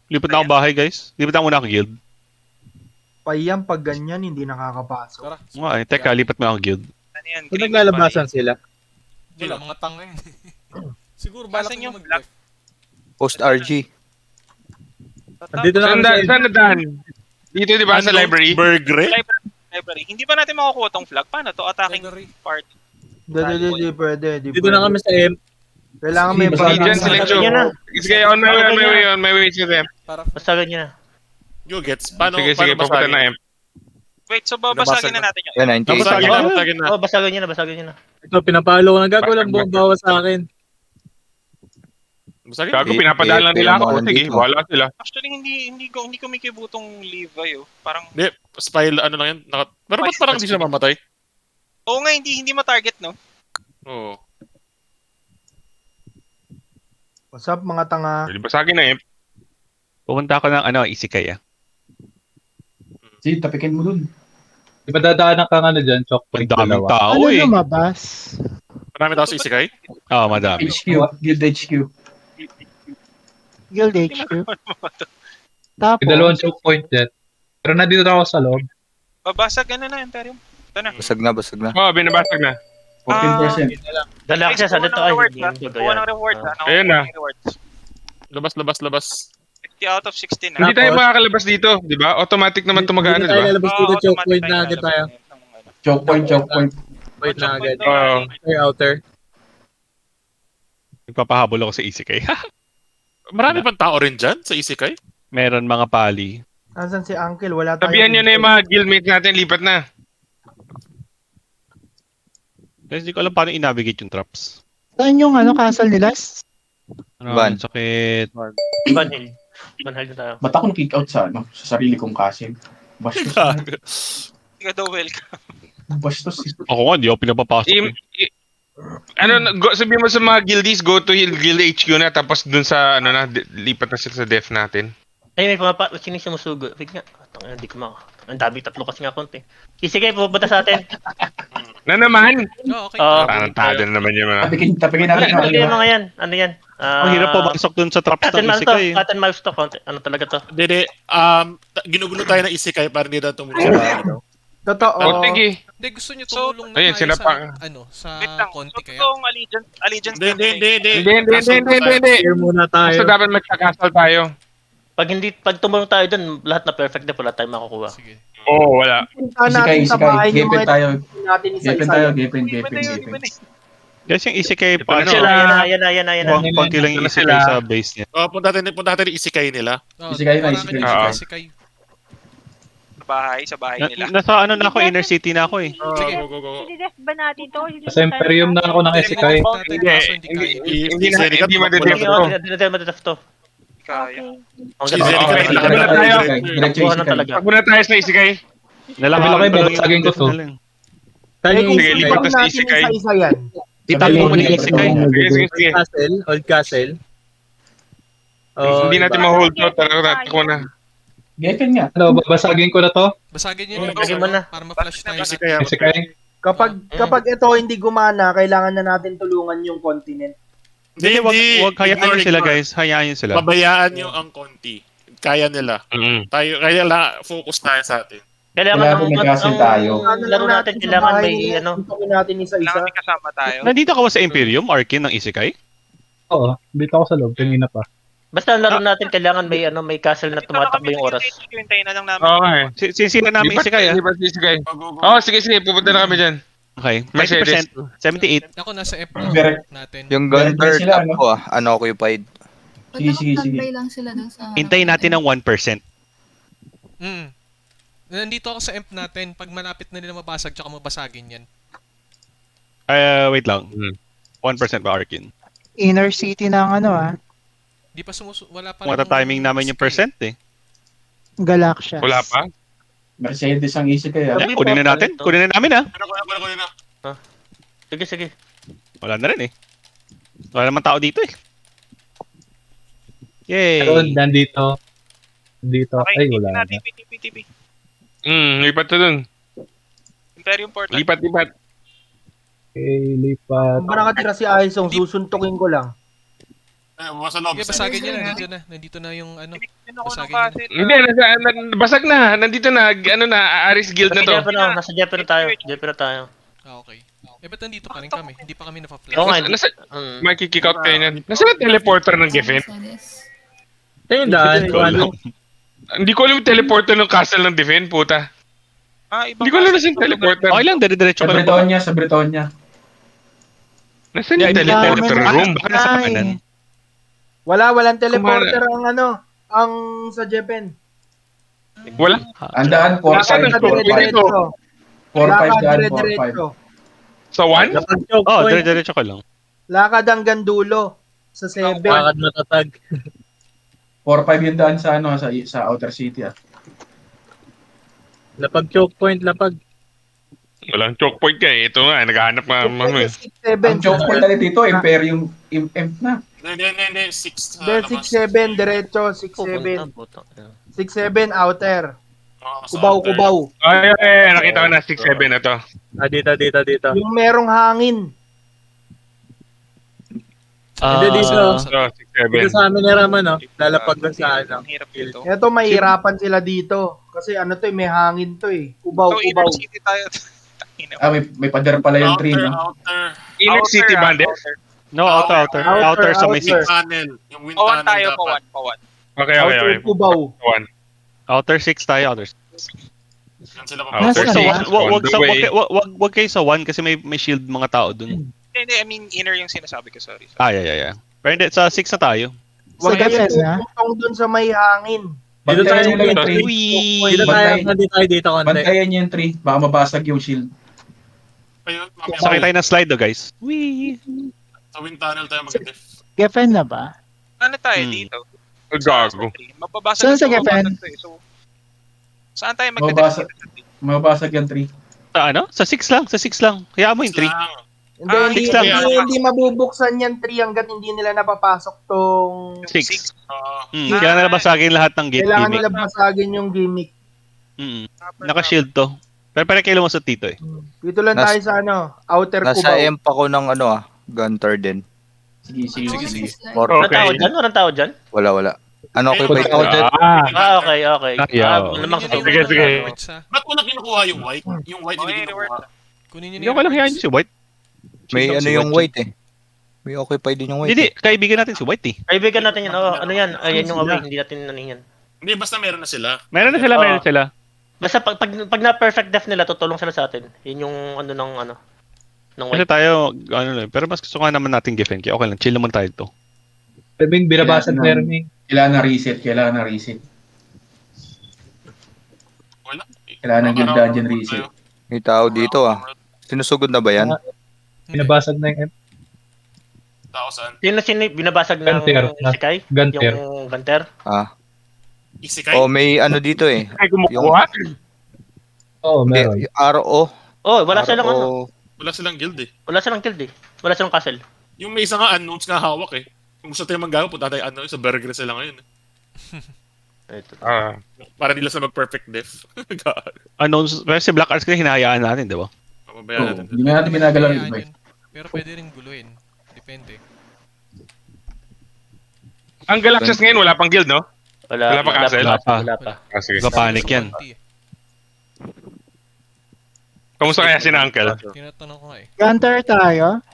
Lipat na ako bahay, guys. Lipat na muna ako guild. Payang pag ganyan, hindi nakakapasok. Tara. Teka, lipat mo ako guild. Ano yan? Kung naglalabasan sila. Wala, mga tanga yun. Siguro balak Asan nyo yung mag-left. Post RG. Dito na kami sa Saan na daan? Dito di ba sa library? Burgre? Library. Hindi ba natin makukuha tong flag? Paano to? Attacking Library. part. Hindi pwede. Dito na kami sa M. Kailangan may Sige, Diyan Silencio. Sige, on my way to them. Para Basagan nyo na. You gets. Paano? Sige, paano papunta na M. Wait, so babasagin na natin yun. Yan, 98. Basagin na. Oh, basagin nyo na. Ito, pinapalo ko na gago lang bumbawa sa akin. Basagin. Gago, pinapadaan lang nila ako. Sige, wala sila. Actually, hindi kumikibutong Levi oh. Parang, Hindi, spy, ano lang yan. Pero ba't parang hindi siya mamatay? oo nga, hindi ma-target, no? Oo. What's up, mga tanga? Pwede basagin na M. Pupunta ako ng Isikaya. Sige, tapikin mo dun. Di ba dadaanan ka nga na dyan, Chok? Ang daming tao Ano eh. lumabas? Marami tao sa Isikay? Madami. HQ, Guild HQ. Guild HQ. Tapos, Choke point dyan. Pero nandito na ako sa loob. Babasag ano na, Imperium. Ito na. Basag na, basag na. Oo, binabasag na. 14%. Galaxy, Guys, ano to? kuha ng Ay, rewards, hindi ha? yung Kuha ng rewards, ha? Ayun na. Rewards. Labas. 50 out of 16, ha? Hindi tayo makakalabas dito, di ba? Automatic naman ito mag-ano, di ba? lalabas dito, Oo, choke automatic point tayo na agad lalabas tayo. ng ano. Choke point. Wait na agad. Oo. Outer. Nagpapahabol ako sa Isekai. Marami pang tao rin dyan sa Isekai. Meron mga pali. Asan si Uncle? Wala tayo. Sabihan nyo na yung mga guildmates natin, lipat na. Kasi hindi ko alam paano i-navigate yung traps. Saan yung castle nila? Van. Sakit. Banhil. Banhil na tayo. Ba't ako na-kick out sa sarili kong castle? Bastos. Hindi ka daw welcome. Bastos. Ako nga, di ako pinapapasok. Sabihin mo sa mga guildies, go to guild HQ na, tapos dun sa, lipat na sila sa def natin. Ay, may sino sumusugo? Wait nga. Hindi ko maka. Ang dami, tatlo kasi nga konti. Isikay, pupunta sa atin. Na naman! Oh, okay. Tarantado na naman yung mga... Tapigin natin. Ano yung mga yan? Ano yan? Ang hirap pumasok dun sa traps ng Isekai. Atin mouse to. Ano talaga to? Hindi. Ginugulo tayo ng Isekai para hindi na tumulong sa akin. Totoo. Sige. Hindi, gusto nyo tumulong na Ayun, tayo sila sa, pa. sa Wait lang. konti So, kaya. totoong allegiance. Hindi. Clear muna tayo. Basta dapat magkakasal tayo. Pag tumulong tayo dun, lahat na perfect na wala tayong makukuha. Sige. Oo, wala. Punta natin sa bahay ng mga natin isa-isa. Gepin. Guys, yung Isekai, paano? Yan na. Konti lang yung Isekai sa base niya. Punta natin yung Isekai nila. Isekai na, marami Isekai. dito, Oo. Isekai. Sa bahay nila. Nasa na ako, inner city na ako eh. Sige. Go. Hindi ba natin to? Sa Imperium na ako ng Isekai. Hindi madedef to. Madadaf to. Kaya. Ang Si ganda. Zenikat Okay, lang. Nakuha na talaga. Pag muna tayo sa Isekai. Nalaman Okay, ko lang babasagin ko to. lang. Saan yung Sige, Isekai? lipat na sa natin Isekai. isa-isa yan. Titago mo na yung Isekai. Sige. Old Castle. Hindi natin ma-hold to. Talaga ko na. Gepin nga. Ano, babasagin ko na to? Basagin nyo Basagin mo na. para ma-flash tayo. Isekai. Kapag ito hindi gumana, kailangan na natin tulungan yung continent. Hindi, wag hayaan nyo sila guys. Hayaan nyo sila. Pabayaan nyo ang konti. Kaya nila. Kaya lang, focus tayo sa atin. Kailangan mag-castle tayo. laro natin, kailangan may Tuntukin natin isa-isa. Kailangan may kasama tayo. Nandito ka ba sa Imperium, Arkin ng Isekai? Oo, dito ako sa loob. Kanina pa. Basta laro natin, kailangan may castle na tumatakbo yung oras. Hintayin na lang namin. Okay. Sinsila namin Isekai ah. Lipat sa Isekai. Oo, sige. Pupunta na kami dyan. Okay, Mercedes. 90%, 78. Ako nasa F natin. Yung gunter Sila, top ko unoccupied. Sige. Magtambay lang sila dun sa... Hintayin natin ng 1%. Nandito ako sa emp natin. Pag malapit na nila mabasag, tsaka mabasagin yan. Wait lang. 1% ba Arkin? Inner city ng Di pa wala pa. Mata-timing namin yung percent eh. Galaxia. Wala pa? Mercedes ang Isekai. Kunin na natin. Kunin na namin ah. Kunin na. Sige. Wala na rin eh. Wala naman tao dito eh. Pero Yay! nandito. Dito. Okay, Ay, wala na. TP. Lipat na dun. Imperium Portal. Lipat. Okay, lipat. Kung ba nakatira si Aisong, susuntukin ko lang. Sa loob. Okay, basagin nyo na. Nandito na yung Pinako ng basagin castle. Hindi, basag na. Nandito na. Aris Guild na to. Nasa Japan na tayo. Okay. Ba't nandito pa rin kami? Hindi pa kami na-flash. Oo nga, Makikik out kayo niyan. Nasaan ang teleporter ng Geffen? Ito yung daan. Hindi ko alam yung teleporter ng castle ng Geffen, puta. Hindi ko alam nasaan yung teleporter. Okay lang, dire-diretso ka lang. Sa Bretonia. Nasaan yung teleporter room? Baka nasa kanan. Walang teleporter ang sa Japan. Wala. Andaan, 4-5 Dire-diretso. 4-5 daan, 4-5. Dire-diretso. Sa 1? Oh, dire-diretso ka lang. Lakad hanggang dulo sa 7. Bakit matatag? 4-5 yung daan sa sa outer city. Lapag choke point, lapag. Walang choke point ka eh. Ito nga, naghahanap nga. Ang choke point natin dito, Imperium Imp na. Hindi. 6. 6-7, diretso, 6-7. 6-7, outer. Kubaw. Ay, nakita ko na 6-7 na to. Dito. Yung merong hangin. Hindi, dito. So, 6-7. Dito sa amin ni Raman, no? Lalapag lang sa ano. Ang hirap dito. Ito, mahirapan sila dito. Kasi ano to may hangin to Ubaw, So, ubaw. inner city tayo. Tangina. May pader pala yung tree, Outer, no? outer. Inner city bandit? outer. No, outer. Outer sa may outer. 6. Tunnel. Yung wind Pawan tunnel tayo, dapat. pawan. Okay, okay, Outer, okay. ubaw. One. Outer 6 tayo, outer 6. Yan sila Outer Nasa 6. one? Wag kayo sa 1 kasi may shield mga tao dun. Hindi, I mean, inner yung sinasabi ko, sorry. Yeah. Pero hindi, sa 6 na tayo. Huwag Sa kayo defense, ha? tutong dun sa may hangin. Dito tayo Bantayan nyo lang yung dito. tree. Dito tayo, hindi tayo dito konti. Bantayan nyo yung tree. Baka mabasag yung shield. Ayun, mamaya. Sakay tayo ng slide guys. Wee! Sa wind tunnel tayo mag-def. Geffen na ba? Ano tayo Hmm. dito? Gago. Mababasa Saan sa na Geffen? mababasa to. So, saan tayo Mababasa. magdadestinate? Mabasag yung tree. Sa ano? Sa 6 lang. Sa 6 lang. Hayaan mo yung 3. Hindi, six lang. hindi mabubuksan yan 3 hanggat hindi nila napapasok tong... 6. Ah, Kailangan nila basagin lahat ng gate Kailangan gimmick. nila basagin yung gimmick. Naka-shield to. Pero kayo lumusot dito eh. Dito lang Nas- tayo sa outer Nasa kubaw. M pa ko ng gunter din. Sige. Walang tao dyan? Walang tao dyan? Wala. Ano ko pa ito? Okay. Namang sa Sige, sige. ba't mo na kinukuha yung white? Yung white hindi Okay, kinukuha. Kunin nyo Hindi ko lang hayaan si White. May Chill lang ano si yung white eh. May occupy din yung white. Hindi, kaibigan natin si White eh. Kaibigan natin yan. Oh, ano yan? Ayan yung away. Hindi natin ano yan. Hindi, basta meron na sila. Meron na sila. Basta pag na-perfect def nila, tutulong sila sa atin. Yun yung ano ng Kasi white. tayo, pero mas gusto nga naman natin giffen. Kaya okay lang, chill naman tayo to. Pebing, binabasag na rin. Kailangan na reset. Wala. Kailangan ng guild dungeon reset. May tao dito Sinusugod na ba yan? Binabasag na yung Tao saan? Sino binabasag ng Gunter. Isekai? Gunter. Yung Gunter? Isekai? Oh, may ano dito eh. Ay, kumukuha? Oo, meron. Hindi, RO. Oh, wala silang RO. Wala silang guild eh. Wala silang guild eh. Wala silang castle. Yung may isa nga unknowns nga hawak eh. Kung gusto tayo manggawa, punta tayo sa burger sila ngayon. Ito. Para nila sa mag-perfect def. Pero si Black Arts kasi hinahayaan natin, di ba? Pababayaan natin. Hindi nga natin binagalaw yung Hayaan iba. yun. Pero pwede rin guluhin. Depende. Ang Galaxias ngayon, wala pang guild, no? Wala pa castle? Wala pa. Sige. Panic yan. Kamusta kaya si Uncle? Tinatanong ko nga eh. Gunter tayo.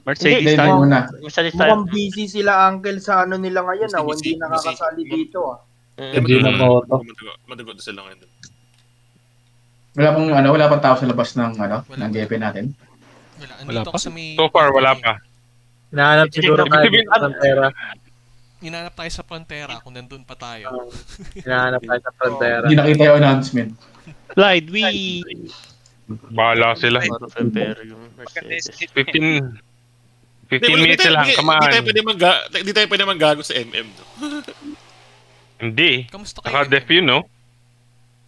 Mercedes Hindi tayo. muna. Mukhang busy sila uncle sa ano nila ngayon Busy, hindi nakakasali dito Hindi na moto. Madagot na sila ngayon. Wala pang tao sa labas ng ng GP natin. Wala. Wala Andito pa? ako sa may... So far, wala pa. Hinahanap siguro Ibig tayo sabihin, sa frontera. Hinanap tayo sa Frontera kung nandun pa tayo. Hinahanap tayo sa frontera. Hindi nakita yung announcement. Slide, wee! Bahala sila. Yung Mercedes. 15 minutes lang, kamaan. Hindi tayo pwede manggago sa MM. No? Hindi. Kamusta kayo? Naka-def yun, no?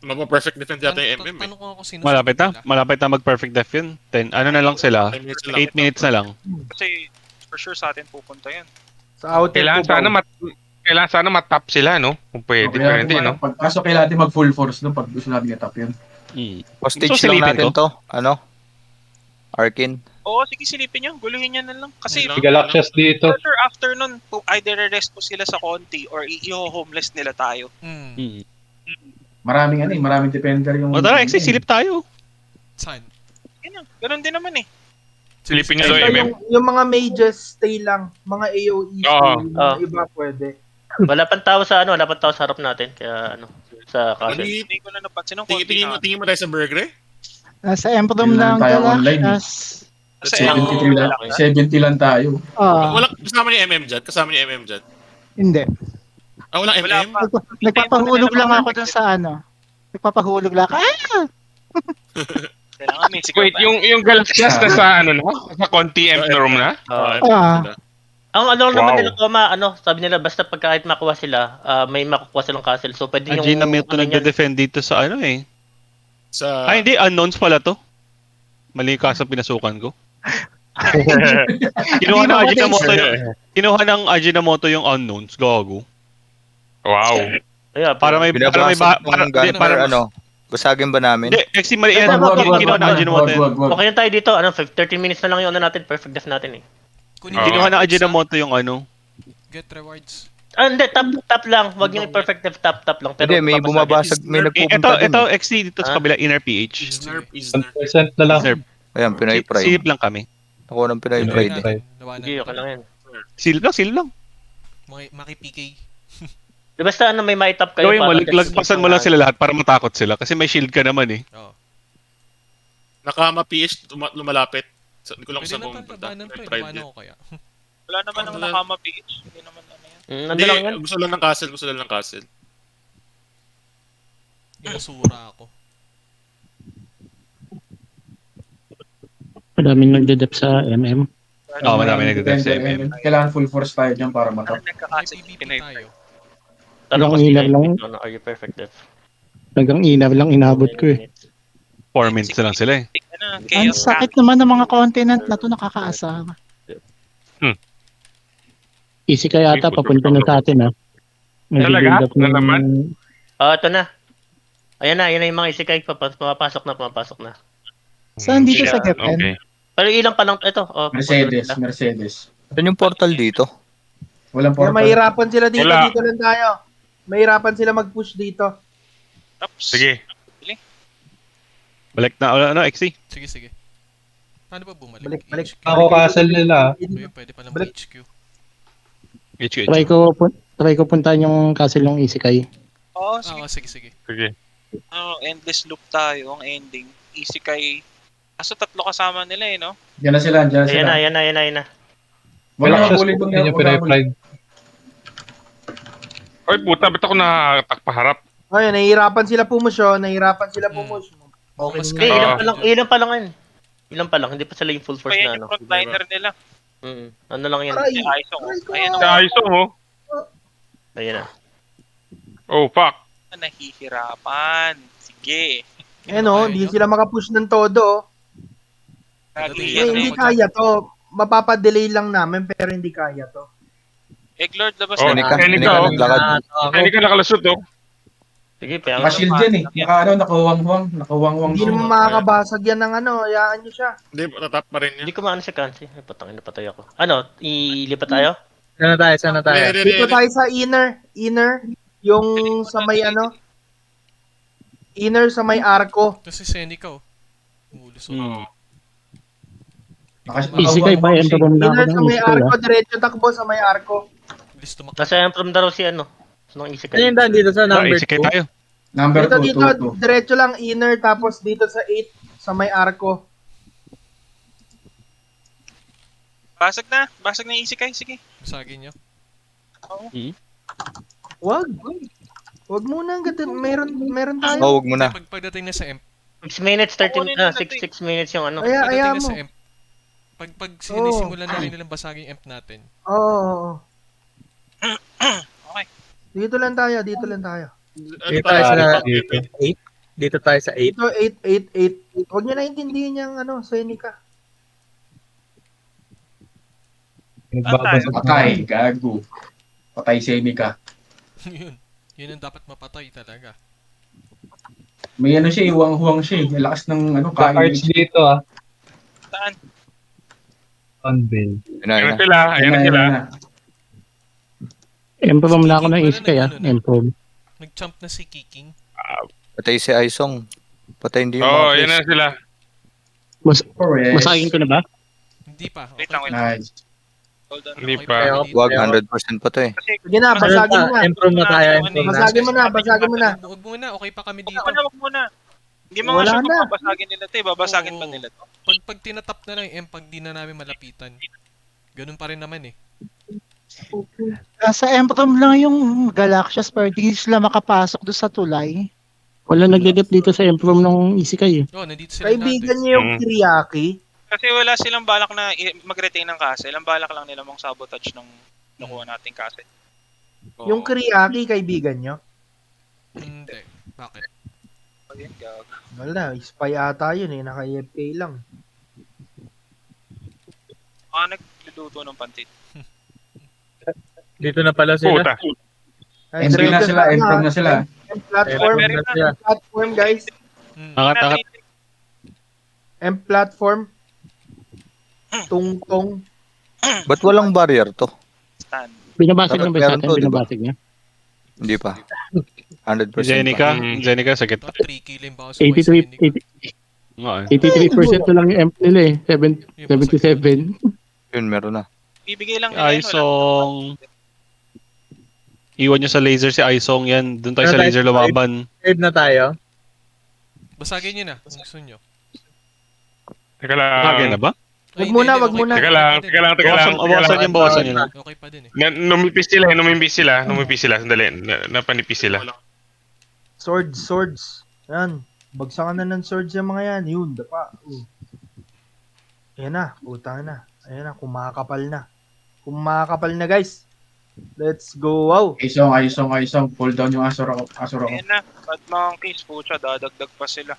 Mapa-perfect defense yata yung MM eh. Tanong ko ako sino Malapit na mag-perfect def yun. 10, ano na lang sila? 10 minutes lang. 8 minutes na lang. Kasi for sure sa atin pupunta yan. Sa outer Kailangan sana matap sila, no? Kung pwede, pero hindi, no? Pagpasok kailangan natin mag full force pag gusto natin i-top yun. Hostage Gusto lang silipin natin ko? to. Arkin. Oo, sige silipin nyo. Guluhin nyo na lang. Kasi Wala. Galaxias dito. for sure after nun, either rest po sila sa konti or i-homeless nila tayo. Maraming defender yung... O tara, exit, silip tayo. Saan? Yan, ganun din naman eh. Silipin nyo Ito daw, MM. yung mga mages stay lang, mga AOE stay, Oo. yung mga iba pwede. Wala pang tao sa harap natin. Kaya sa castle. Hindi ko na napansin ng konti na. Tingin mo tayo sa burger eh? Nasa Emblem Yun lang ng tayo online, Galaxias. Kasi 73 lang. 70 lang tayo. Wala kasama ni MM dyan? Kasama ni MM dyan? Hindi. Walang Wala MM? pa. Nagpapahulog lang ako dun sa Nagpapahulog lang. Kailangan may sigaw Wait, pa. yung Galaxias na sa sa konti MP na room na? Ang Wow. naman nila sabi nila basta pagka kahit makuha sila, may makukuha silang castle. So pwede yung Gina Milton nagde-defend dito sa Sa... hindi, unknowns pala to. Mali ka sa pinasukan ko. Kinuha ng Ajinomoto yung unknowns, gago. Wow. Yeah, Para may basagin ba namin? Hindi, kasi mali yan. Kinuha ng Ajinomoto yun. Okay na tayo dito. 30 minutes na lang yung natin. Perfect death natin eh. Kunin Oo. mo Kinuha yung ng rewards, Ajinomoto yung ano. Get rewards. Hindi, tap lang. Huwag yung perfect tap lang. Pero Hindi, may babasagin. bumabasag, may Ito, nagpupunta ito, dun. XC dito sa Ah? kabila, inner PH. Sige. 1% na lang. Snurp. Ayan, Pinoy Pride. Silip lang kami. Ako ng Pinoy Tuloy Pride. natin. Lawanan Sige, okay natin. lang yan. Silip lang. Maki-PK. Di basta may maitap kayo Gawin mo, para lagpasan mo lang sila lahat para matakot sila. Kasi may shield ka naman eh. Oo. Nakama PH, lumalapit. Hindi ko lang Pwede saan na pumunta. tabanan to. Pride Lawanan yan. ko kaya. Wala naman ang nakama PH. Hindi naman ano yan. Nandun Hindi, lang yan. gusto lang ng castle, gusto lang ng castle. Inasura ako. Madaming nagdedep sa MM. Oo, madami nagdadrive sa Depende. Kailangan full force tayo dyan para matap. Parang nagkakasal PvP Pinoy tayo. Tanong ko Ilang si inner lang. Ano, are you perfect death? Hanggang inaw lang inabot ko eh. 4 minutes na lang sila eh. Ano, Ang chaos sakit naman ng mga continent na to, nakakaasar. Easy kaya ata, papunta na sa atin ah. Talaga? Nag-build up Na naman? Ito na. Ayan na yung mga isikay. Pumapasok na. Saan dito sa Gaten? Okay. Pero ilang pa lang, ito. Mercedes. Saan yung portal dito? Walang Kaya portal. mahirapan sila dito, Wala. dito lang tayo. Mahirapan sila mag-push dito. Tops. Sige. Balik na, ano, XC? Sige. Paano ba bumalik? Balik. HQ. Ako castle nila. Ayun, pwede pa lang Balik. HQ. HQ. Try ko puntahan yung castle ng Isekai. Oo, Sige. sige. Sige. Endless loop tayo. Ang ending. Easy kay... Aso tatlo kasama nila eh, no? Diyan na sila. Ayan na. Wala Access kang ulit po kung ninyo Pinoy Pride. Oy, puta, ba't ako nakakatak paharap? Ayun, nahihirapan sila push, oh. Nahihirapan sila push. Okay Mas na. Hindi, kaya- ilan pa lang yan. Ilan pa lang, hindi pa sila yung full force Kaya na yung ano. frontliner nila. Ano lang yan. Aray! Si Aisong. Ayan Si Aisong, oh. Ayan na. Oh, fuck. Nahihirapan. Sige. Ayun, oh, hindi sila makapush ng todo, oh. Hindi kaya to. Mapapadelay lang namin, pero hindi kaya to. Egglord, labas Oh, na. Seneca, oh. naglakad. Seneca nakalusot, oh. Sige, pero Naka-shield yan eh. Nakawangwang. Hindi naman makakabasag yan ng ano, hayaan nyo siya. Hindi, tatap pa rin yan. hindi ko maano si Kansi. Ay, patangin na patay ako. Ano, ilipat tayo? Sana tayo. Dito tayo sa inner, yung sa may ano, inner sa may arco. Ito si Seneca, oh. Umulusot. Isekai pa, Emperor na ako Inner sa ng may Isekai arco, ah. diretso takbo sa may arco. Bilis tumakbo. Nasa from daw si ano. Nung Isekai. Ano yung daan dito sa number Isekai 2? tayo. Number Dito, 2, 2, 2. diretso lang inner, tapos dito sa 8, sa may arco. Basag na yung easy kay. Sige. Basagin nyo. Wag muna, meron tayo. Oh, wag mo na. Pagdating na sa MP, 6 minutes, Kukunin nila 6 minutes yung ano. Ayaw pagdating na mo. sa MP, pag sinisimulan na rin nilang basagin yung MP natin, Oo. Okay. Dito lang tayo. Dito tayo sa 8. Dito tayo sa 8. Ito, 8. Huwag nyo naintindihan yung ano, Seneca. Patay, gago. Patay Seneca. yun ang dapat mapatay talaga. May ano siya, huwang siya eh. Lakas ng ano, kain. Cards dito ah. Saan? Unveil. Ayan na sila, ayan na sila. Emperor na ako ng Isekai ah. Emperor. Nag-jump na si Kiking. Patay si Aisong. Patay hindi yung Oh, mga ayan na place. sila. Correct. Masagin ko na ba? Hindi pa. Okay. Wait lang. Nice. Hold on. Hindi Okay pa. tayo dito. Wag, 100% pa to eh. Kasi Sige na, basagin mo na. Improve na tayo. Improve na. Basagin mo na. Huwag muna. Okay pa kami dito. Wag muna. Hindi mo Wala nga sure na. kung babasagin nila ito eh. Babasagin pa Oo. nila to. Pag tinatap na lang yung MP, pag di na namin malapitan. Ganun pa rin naman eh. Sa Emperor lang yung Galaxias, pero di sila makapasok doon sa tulay. Wala nagdedep dito sa Emperor ng Isekai eh. Oh, nandito sila Kaibigan natin. niyo yung Kiriaki. Kasi wala silang balak na mag-retain ng castle. Ang balak lang nila mong sabotage ng nakuha nating castle. Yung Kiriaki, kaibigan niyo. Hindi. Bakit? Ayun, gag. Wala, spy ata yun eh. Naka-FK lang. Nagluluto ng pantit. Dito na pala sila. Puta. Ay, Entry na diretso sila, na, improve na sila. Platform, Meron na sila. platform guys. Angat. Platform. Tungtong. Ba't walang barrier to? Stand. Binabasag Dapat na ba sa meron atin? to, di ba? Binabasag niya? Hindi pa. 100% Zenica, pa. Zenica, sakit. Top 3 kill yung baka sa 83, 83% lang yung emp nila eh. 77. Yun, meron na. Bibigay lang nila yun. Aisong. Iwan nyo sa laser si Aisong yan. Doon tayo sa Ano tayo? laser lumaban. Third na tayo. Basagin nyo na kung gusto nyo. Teka lang. Kagaya na ba? Ay, Wag hindi, muna, hindi, wag okay muna. pa, Teka okay lang, pa din. teka lang, teka lang. Bawasan yun. Okay pa din eh. Numipis sila. Sandali. Napanipis sila. Swords. Yan. Bagsakan na ng swords yung mga yan. Yun, dapa. Ayan na, utang na. Ayan na, kumakapal na. Kumakapal na, guys. Let's go. Wow. Aisong. Pull down yung Asura ko. Ayan na. Bad monkeys, pucha, dadagdag pa sila.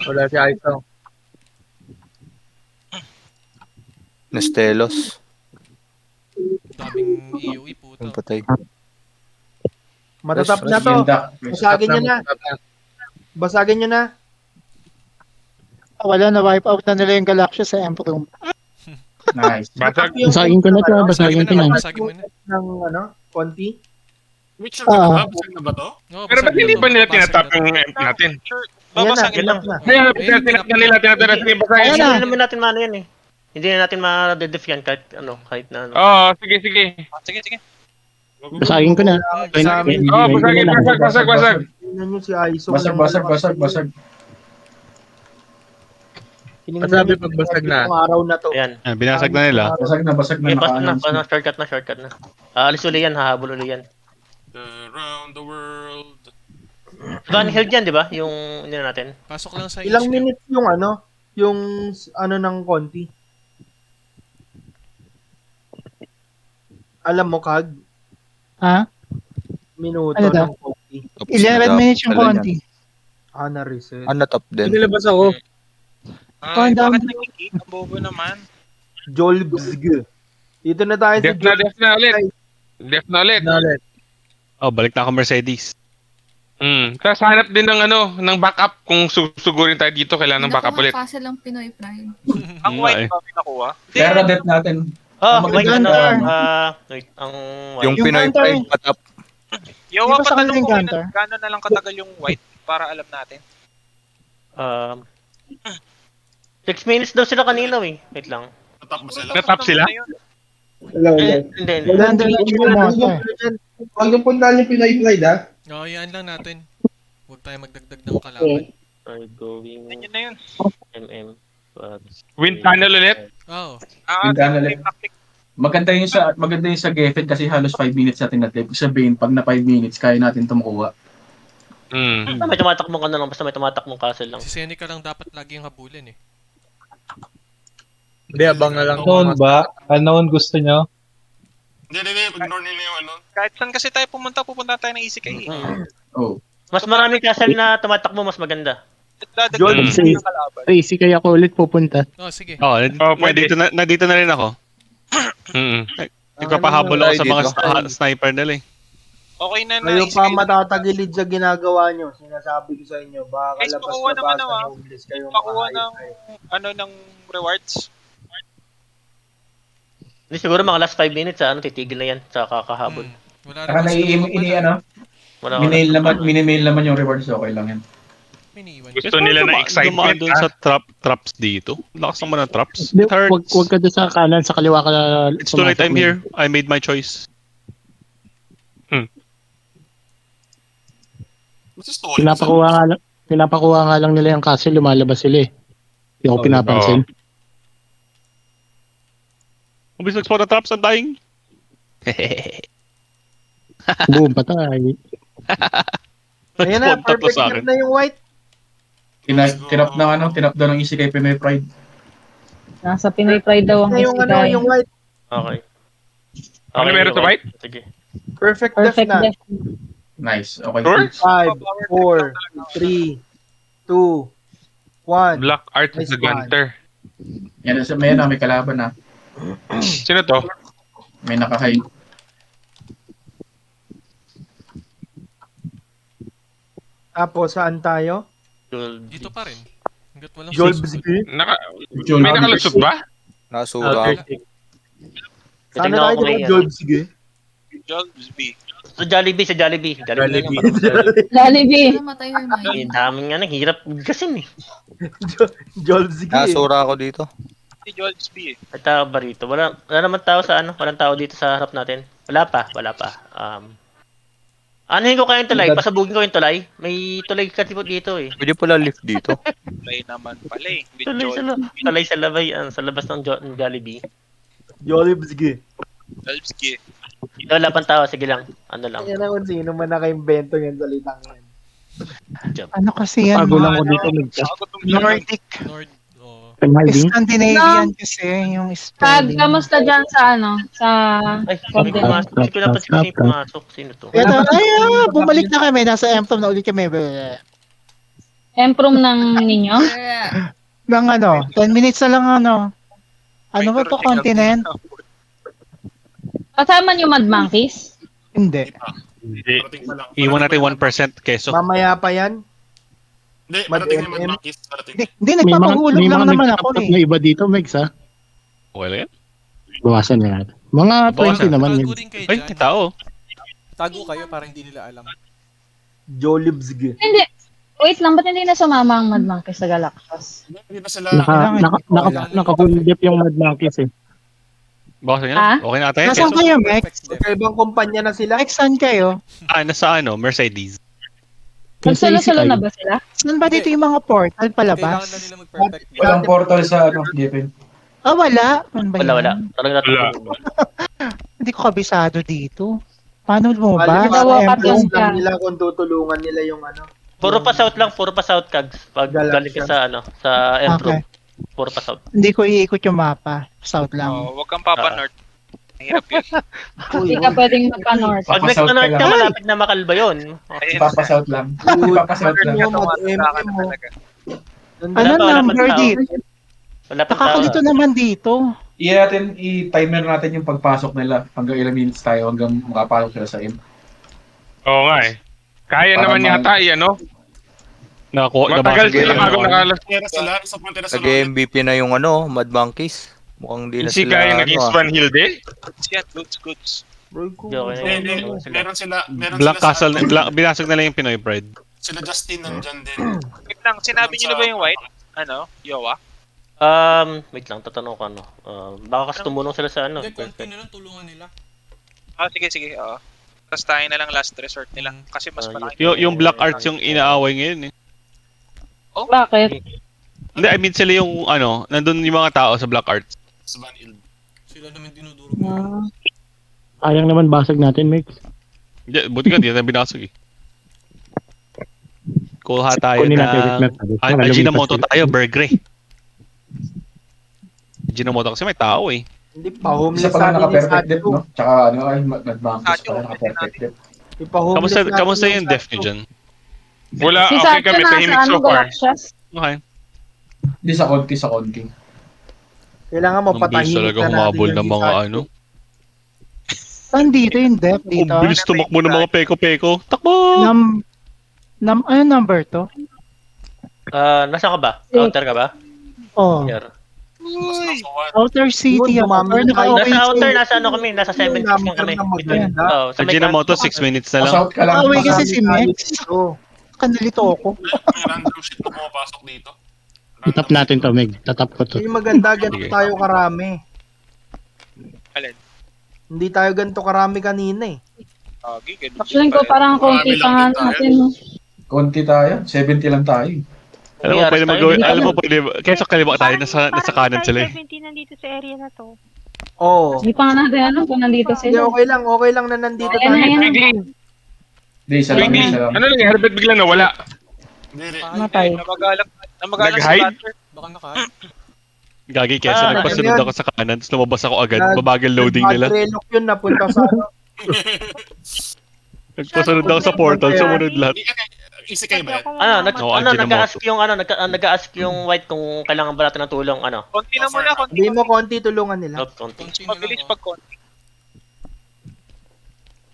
Wala si Aisong. Nestelos. Daming EOE puto. Yung patay. Matatap na to. Basagin nyo na. Basagin nyo na. Wala na, wipe out na nila yung Galaxia sa emp room. Nice. Basag. Basagin ko na to, basagin ko na. Basagin mo na. Ng konti. Witcher Ah. basag na ba to? Oo, Pero ba't basagin hindi mo, ba nila babasag tinatap na to. yung MP natin? Sure. Ayan na, Babasagin lang. tinap na. Kaya, tinatap nila. Sige, basagin. Ayun, na. hindi naman natin maano yan eh. Hindi na natin ma-dedef yan kahit kahit na ano. Oo, sige. Sige. Basagin ko na. Basag. Tingnan nyo si Aiso. Basag. Masabi pag basag na. Itong araw na to. Ayan. Binasag na nila. Basag na. Okay, shortcut na. Alis uli yan, hahabol uli yan. Around the world. Van Hild yan, di ba? Yung natin. Pasok lang sa Ilang HQ. minutes yung ng konti. Alam mo, Kag? Ha? Minuto Ano daw? ng konti. 11 minutes yung konti. Na-reset. Top din. Nilabas ako. Ay, Calm down. bakit nagkikik? Ang bobo naman. Jolbzg. Dito na tayo sa Def na ulit. Knowledge. Oh, balik na ako Mercedes. Tapos hanap din ng backup kung susugurin tayo dito. Kailangan ng backup ulit. Castle lang Pinoy Pride. Ang white ba pinakuha? Pero death natin. Wait, Gunter. wait, ang Yung Yung Pinoy Gunter. Pride patap. Yawa, Di ba sa patanong kanilang ko Gunter? gano'n na lang katagal yung white para alam natin. 6 minutes daw sila kanina eh. Wait lang. Natap ba sila? Natap sila? Hindi. Wala na yung monster. Huwag yung puntahan yung Pinoy Pride, ha? Oo, yan lang natin. Huwag tayo magdagdag ng kalaban. Try going Yun na yun. MM. Wind tunnel ulit? Oo. Ganda na lang. Maganda yung sa Geffen kasi halos 5 minutes natin na tape. Sabihin, pag na 5 minutes, kaya natin tumukuha. Basta may tumatakbong ka na lang. Basta may tumatakbong castle lang. Si Seneca lang dapat lagi yung habulin eh. Hindi, abang na lang. Unknown ba? Unknown gusto nyo? Hindi. Ignore nila yung ano. Kahit saan kasi tayo pupunta tayo ng ECK. Oh. Mas maraming castle na tumatakbo, mas maganda. Dadagdag John, ng kalaban. Tracy kaya ako ulit pupunta. Oh, sige. Oh, pwede. nandito na rin ako. Nagpapahabol ako sa mga sniper nila eh. Okay na Kayo pa matatagilid sa ginagawa nyo. Sinasabi ko sa inyo, baka Guys, labas pakuha naman na naman. homeless kayo. Pakuha ng ng rewards. Hindi siguro mga last 5 minutes titigil na yan sa kakahabol. Wala Saka minimail naman yung rewards, okay lang yan. Gusto nila na excitement. Doon sa traps dito. Lakas naman ng traps. Hindi, It hurts. Wag ka doon sa kanan, sa kaliwa ka. It's too late, I'm here. I made my choice. What's the story? Pinapakuha nga lang nila yung castle, lumalabas sila eh. Hindi ako pinapansin. Umbis nag-spawn ng traps, I'm dying. Boom, patay. Ayan na, Nag-spawn tatlo perfect sa map akin. na yung white. Tinap ng ECK Pinoy Pride. Nasa Pinoy Pride daw ang Yung yung white. Okay. Ano meron sa white? Sige. Perfect def na. Nice. Okay. Sure? 5, 4, 3, 2, 1. Black Art Nice sa Gunter. Yan, may kalaban na. Sino to? May naka-hide. Tapos, saan tayo? Dito pa rin. Hanggat walang Jolbzg. May nakalusot ba? Nasura. Sana Titignan tayo ko kung may, dito, Job, sige. Jollibee. Sa Jollibee, sa Jollibee. Jollibee lang yung Jollibee. Namatay Hermione. Ang daming ano, hirap gasin eh. Job, sige. Nasura ako dito. Si Jollibee eh. At ba rito? Wala naman tao sa ano, walang tao dito sa harap natin. Wala pa. Anuhin ko kayo yung tulay, pasabugin ko yung tulay. May tulay kasi po dito eh. Pwede pala lift dito. Play naman pala eh. With Tulay sa labay, sa labas ng Jollibee. Job, sige. Jollibee. Wala pang tao, sige lang. Ano lang. Yan na kung sino man naka-invento yung salitang yan. Ano kasi yan? Bago lang mga ko dito Nordic. Nord, oh. Scandinavian kasi yung Pag, spelling. kamusta dyan sa ano? Sa... Ay, sabi ko pumasok. Hindi ko napansin kasi yung pumasok. Sino to? Bumalik na kami. Nasa Emptom na ulit kami. Emprom ng ninyo? Ng ano, 10 minutes na lang ano. Ano ba to, continent? Kasama niyo Mad Monkeys? Hindi. Hindi. Iwan natin 1% keso. Mamaya pa yan. Hindi, Mad parating naman MM. Monkeys. Parating. Hindi, nagpapahulog lang naman ako eh. May iba dito, Megs, ha? Okay lang yan. Bawasan na natin. Mga 20 naman, Tago Megs. din kayo Ay, dyan. may tao. Tago kayo para hindi nila alam. Jolib, sige. Hindi. Wait lang, ba't hindi na sumama ang Mad Monkeys sa Galactus? Hindi ba sila... Naka-full dip yung Mad Monkeys, eh. Bawasan nyo Ha? na. Okay na tayo. Nasaan Keso. kayo, Mex? Magkaibang kumpanya na sila. Mex, saan kayo? Nasa ano, Mercedes. Nagsalo-salo na ba sila? Saan ba dito yung mga portal Kailangan na palabas? nila mag-perfect. Walang portal sa ano, Gipin. Wala. Ano ba Wala. yan? Talaga natin. Hindi ko kabisado dito. Paano mo ba? Balik Sa na wakat lang lang ka. nila kung tutulungan nila yung ano. Puro pa south lang, puro pa south kags. Pag galing ka sa ano, sa Empro. Okay. Puro pa south. Hindi ko iikot yung mapa. South lang. Oh, wag kang Papa North. Mahirap yun. Hindi ka pwedeng magpa-north. Pag Papasout ka nag-north ka, lang. malapit na Makalba yun. Ipapasout lang. Ipapasout lang. Ano, Mag-MM mo. Ano Wala pa number tao. dito? Wala pang tao. Nakakalito naman dito. I-timer natin yung pagpasok nila hanggang ilang minutes tayo hanggang makapasok sila sa imp. Oo nga eh. Kaya Para naman yata ano. Nakakuha. Matagal nabasa sila ko bago yun. nakalas. Kaya sila, sa punta na sa Nag-MVP na yung ano, Mad Monkeys. Mukhang di na Si sila Kaya naging ano, Swan Hilde. Yan, goods. Meron sila Black sa- Castle. Binasag na lang yung Pinoy Pride. Sila Justin nandyan din. Wait lang, sinabi niyo na ba yung white? Ano? Yowa? Wait lang, tatanong ko ano. Baka kasi tumulong sila sa ano. Hindi, konti na lang tulungan nila. Sige. Oo. Tapos tayo na lang last resort nila. Kasi mas malaki. Yung Black Arts yung inaaway ngayon, eh. Bakit? Hindi, I mean sila yung ano, nandun yung mga tao sa Black Arts. Sa Van Ild. Sila naman dinudurog mo. Sayang naman basag natin, Megs. Hindi, buti ka, di na binasag eh. Kuha tayo Kunin natin na... ulit na. Ajinomoto tayo, Burgre. Ajinomoto kasi may tao eh. Hindi pa homeless Isa pa lang natin yung naka-perfect dip, Sacho. no? Tsaka ano, ay Mad-Monkeys Sacho, pala naka-perfect dip. Ipa-homeless Kamusta natin yung def nyo Sacho. dyan? Wala, Si okay Sacho kami. nasa Tahimik so ano, far. Galactus? Okay. Hindi sa konti. Kailangan mo Ang bilis patahimik talaga na natin humabol yung ng si mga Sacho. ano. Saan dito yung depth dito? Ang bilis tumakbo ng mga peko-peko. Takbo! Ano number to? Nasa ka ba? Outer ka ba? Oh. Here. Mas nasa one. Outer City. Yun, Outer dumami na tayo. Nasa outer, naka-OAC. nasa ano kami, nasa 70s lang kami. Number na maganda. Sa may Ajinomoto, kanto. 6 minutes na lang. Pasout ka lang. Away kasi si Mex. Oh. Kanalito ako. May random shit na pumapasok dito. Tatap natin to, Meg. Tatap ko to. Hindi maganda, ganito Sige. tayo karami. Alin? Hindi tayo ganito karami kanina eh. Ganun. Actually ko parang konti pa nga natin. No? Konti tayo. 70 lang tayo. Alam mo, pwede mag-gawin. Alam mo, pwede. Kesa kaliwa tayo, nasa kanan sila eh. 17 nandito sa area na to. Oo. Hindi pa nga natin alam kung nandito Hindi, sila. okay lang na nandito Ayan na, tayo. ayan na. Hindi, isa lang. Hindi. Isa lang. Ano nangyari? Ba't bigla nawala? Matay. Namagalang si Nag-hide? Butter. Baka naka... Gagi, kesa nagpasunod ano yun? ako sa kanan, tapos lumabas ako agad. Nag- Babagal loading nila. Nag-relok yun, napunta sa ano. Nagpasunod ako sa portal, sumunod lahat. Easy kayo ba yan? Nag-ask yung nag-ask yung white kung kailangan ba natin ng tulong, ano? Konti na muna, konti. Hindi mo konti tulungan nila. Konti. Mabilis pag konti.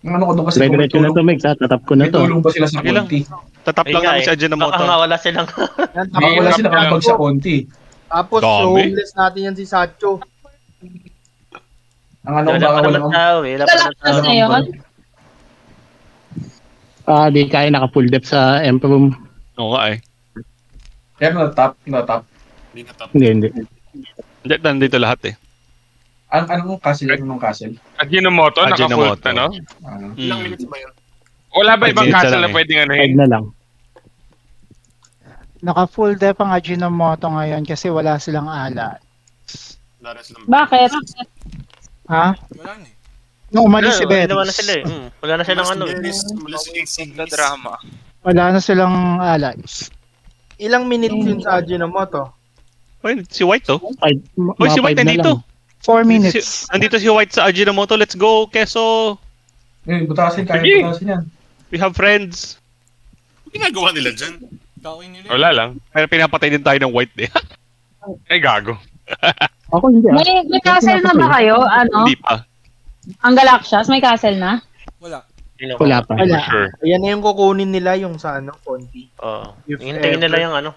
Ang ano ko doon kasi kung may Diretso na to, tulong, Meg. Tatap ko na may to. tulong ba sila sa Okay lang. konti? Tatap lang kami sa Ajinomoto. Baka nga wala silang... Yan, Baka wala sila nakabag sa konti. Tapos Dami. homeless natin yan si Sacho. Ang ano, Wala baka pa naman walang... tao eh. Wala pa naman Galactus tao. na yun? Di kaya naka-full depth sa Emperor. Oo nga eh. Kaya na-top. Hindi na top. Hindi. Hindi, nandito lahat eh. Anong castle? Anong castle? Ajinomoto, naka-full, Ajinomoto. ano? Ilang minutes ba yun? Wala ba ibang Minutes castle lang na eh. pwedeng ano 5 na lang. Naka-full dep ang Ajinomoto ngayon kasi wala silang ala. Wala na silang- Bakit? Ha? Wala na eh. Nung umalis si Wala Betis. na sila eh. Wala na silang ano eh. Umalis yung Insignis. drama. Wala na silang allies. Ilang minutes yun sa Ajinomoto? Oy, si White to. 5, Oy, si White nandito. 4 minutes. Nandito si White sa Ajinomoto. Let's go, Keso. Butasin, kaya Sige. butasin yan. We have friends. Ano ginagawa nila dyan? Gawin nila. Wala lang. Pero pinapatay din tayo ng White eh. Ay, gago. Ako hindi May castle na ba kayo? Ano? Hindi pa. Ang Galaxias, may castle na? Wala. Wala pa. Wala. Sure. Ayan na yung kukunin nila yung sa ano, konti. Oo. If Hintayin nila yung ano.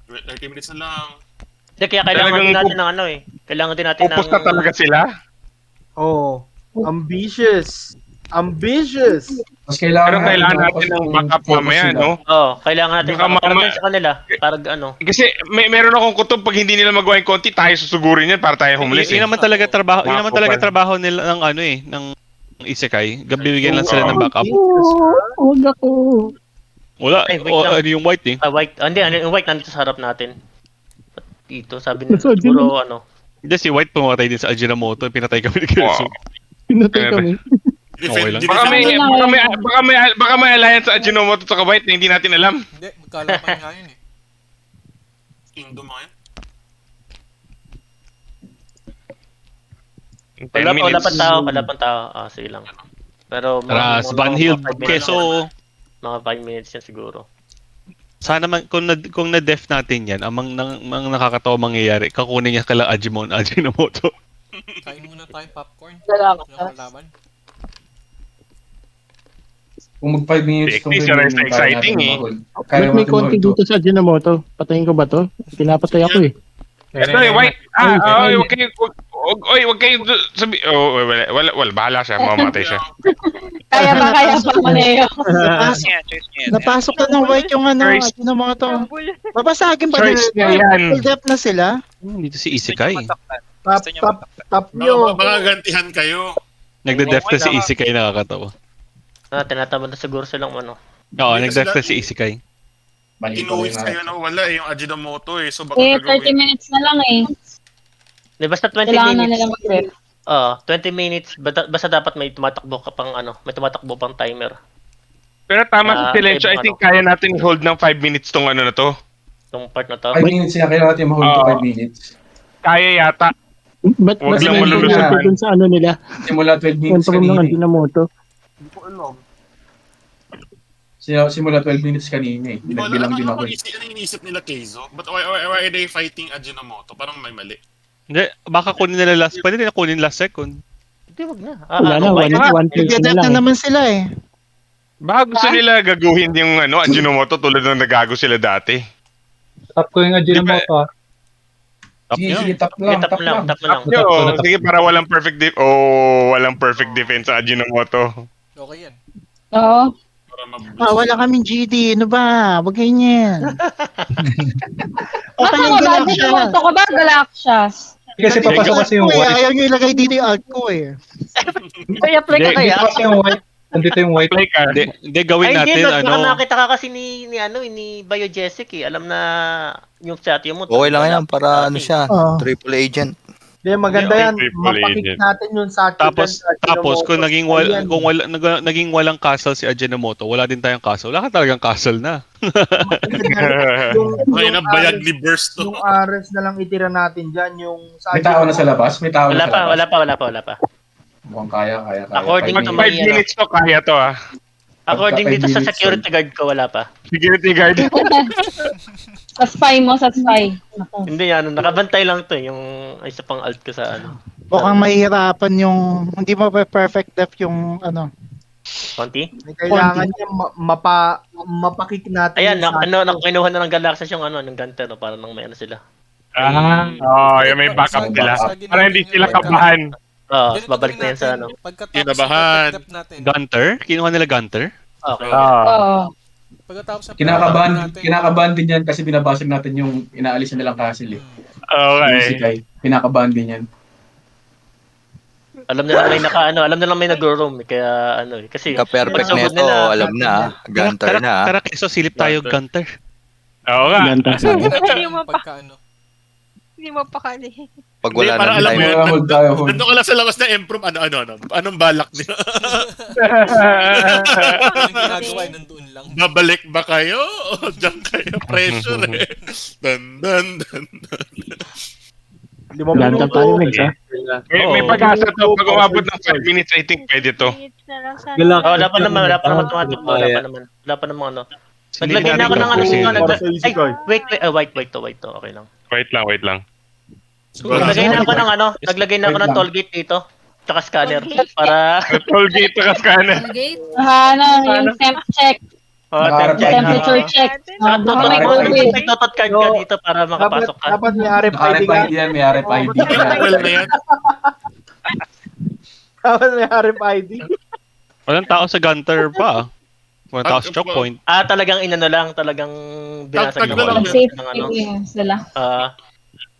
30 minutes na lang. Hindi, kaya kailangan Talagang din natin ng ano eh. Kailangan din natin ng... Pupus na talaga sila. Oh, ambitious. Ambitious. Mas kailangan, Pero kailangan natin ng backup mamaya, no? Oo, kailangan natin Baka parang mama- sa kanila. Para ano. Kasi meron akong kutob pag hindi nila magawa yung konti, tayo susugurin yan para tayo homeless. Yun naman talaga trabaho, yun naman talaga Makakupal. trabaho nila ng ano eh, ng Isekai. Bibigyan lang sila ng backup. Huwag ako. Wala, Ay, wait o, lang. ano yung White eh. White. Hindi, yung white nandito sa harap natin. Dito, sabi nila. So, Siguro ano. Hindi, si White pumatay din sa Ajinomoto. Pinatay kami ni Keso. Pinatay kami. Okay lang. Baka may alliance sa Ajinomoto sa White na hindi natin alam. Hindi, magkalaban nga yun eh. Kingdom mga yun. Wala pang tao. Ah, sige lang. Pero Tara, mga- Svanhild, mga 5 minutes Keso. Mga 5 minutes yan siguro. Sana man, kung na-def natin yan, ang nakakatawa mangyayari, kakunin niya kala Ajinomoto. Kain muna tayo popcorn. Galactus. Walang kalaban. Kung mag 5 minutes, Hindi, siya rin exciting eh. Kaya May natin konti ma-hold to. dito sa Ajinomoto. Patayin ko ba to? Pinapatay ako eh. Ito eh, White. Huwag kayo sabi. Wala, bahala siya, mamamatay siya. Kaya pa Maneo. Napasok na ng white yung ano, Ajinomoto. Babasagin ba Choice nila? niya yan. Full depth na sila. Dito si Isekai. Top nyo. Baka gantihan kayo. Nagde-def na si Isekai, nakakatawa. Tinatamad na siguro silang ano. Oo, nag-def na si Isekai. Kinuwis kayo na wala eh, yung Ajinomoto eh. So baka 30 gagawin. minutes na lang eh. Di, basta 20 Kailangan na minutes. nila mag-rep. 20 minutes. Basta dapat may tumatakbo ka pang ano, may tumatakbo pang timer. Pero tama si Silencio, I ano. think kaya natin hold ng 5 minutes tong ano na to. Itong part na to. 5 minutes na kailangan natin ma-hold to 5 minutes. Kaya yata. Ba't Huwag mas lang may malulusahan. konti dun sa ano nila? Simula 12 minutes Emperor ng kanina. Ajinomoto. Simula 12 minutes kanina eh. Nagbilang din ako eh. Ano yung inisip nila Keizo? But why are they fighting Ajinomoto? Parang may mali. Hindi, baka kunin nila last, pwede nila kunin last second. Hindi, wag na. Wala na, one place na Nag-depth lang. na naman sila eh. Baka gusto nila gaguhin yung ano, Ajinomoto tulad ng nagago sila dati. Top ko yung Ajinomoto ah. Sige, tap lang. Tap lang. Yo, sige para walang perfect walang perfect defense sa Ajinomoto. Okay yan. Oo. Wala kaming GD. Ano ba? Wag ganyan. Okay lang Galaxias. Ajinomoto ko ba? Galactus. Kasi papasok kasi yung white. Ayaw nyo ilagay dito yung alt ko eh. Kaya play ka kaya? Dito kasi yung white. Nandito yung white. Play ka. Hindi, gawin Ay, hindi. natin, Baka ano. nakita ka kasi ni Biojessic eh. Alam na yung chat mo. Okay lang yan para ano siya, Oo. triple agent. Hindi, maganda Yeah, yan. triple Mapakik agent. natin yung Saturday. Tapos kung naging walang castle si Ajinomoto, wala din tayong castle. Wala ka talagang castle na. Ngayon ang bayag ni Burst to. Yung Ares na lang itira natin dyan. Yung May tao na sa labas? May tao na sa labas? Wala pa. Mukhang kaya. According Mag to 5 my, minutes to kaya to ah. according dito sa 5 minutes, security guard ko, wala pa. Security guard. Sa spy mo, sa spy. Naku. Hindi ano, nakabantay lang to yung isa pang alt ko sa ano. Mukhang mahihirapan yung, hindi mo pa perfect depth yung ano. Konti? Kailangan niya mapakik natin. Ayan, yung Saturday. kinuha na ng Galaxias yung ano, ng Gunter, no, para nang may ano sila. Yung may backup sila. Para hindi sila kabahan. Oo, babalik na yan sa ano. Kinabahan. Gunter? Kinuha nila Gunter? Okay. Oo. Pagkatapos ng Kinakabahan din yan kasi binabasag natin yung inaalis na nilang castle eh. Okay. Isekai. Kinakabahan din yan. Alam nila may alam nila may nag-roam kaya ano eh. Kasi Ka-perfect pag sugod neto, alam na. Gunter na. Tara, Keso, silip tayo Gunter. Oo nga. Gunter. Hindi mo pa. pagkaano. Hindi mo pakali. Pag wala para na alam mo time. yun, Hold tayo, hold. nandun ka lang sa labas na Emprom, anong balak niya? Anong ginagawa ay nandoon lang. Babalik ba kayo? O diyan kayo? Pressure eh. Dan. Hindi mo Gunter tayo, Legs, ha? May pag-asa to. Pag umabot ng 5 minutes, I think pwede to. wala pa naman tumatakbo. Wala pa naman ano. Naglagay na ako ng ano dito. Ay, wait to. Okay lang. Wait lang. Naglagay na ako ng naglagay na ako ng toll gate dito. Tsaka scanner. Para... Toll gate ka scanner. Yung temp check. Temperature check. May totot card ka dito para makapasok ka. Dapat may RFID ka. RFID yan, may RFID. Well na yan. Dapat may RFID. Walang tao sa Gunter pa. Walang tao sa choke point. Talagang talagang binasag Tag na lang. ng Sila.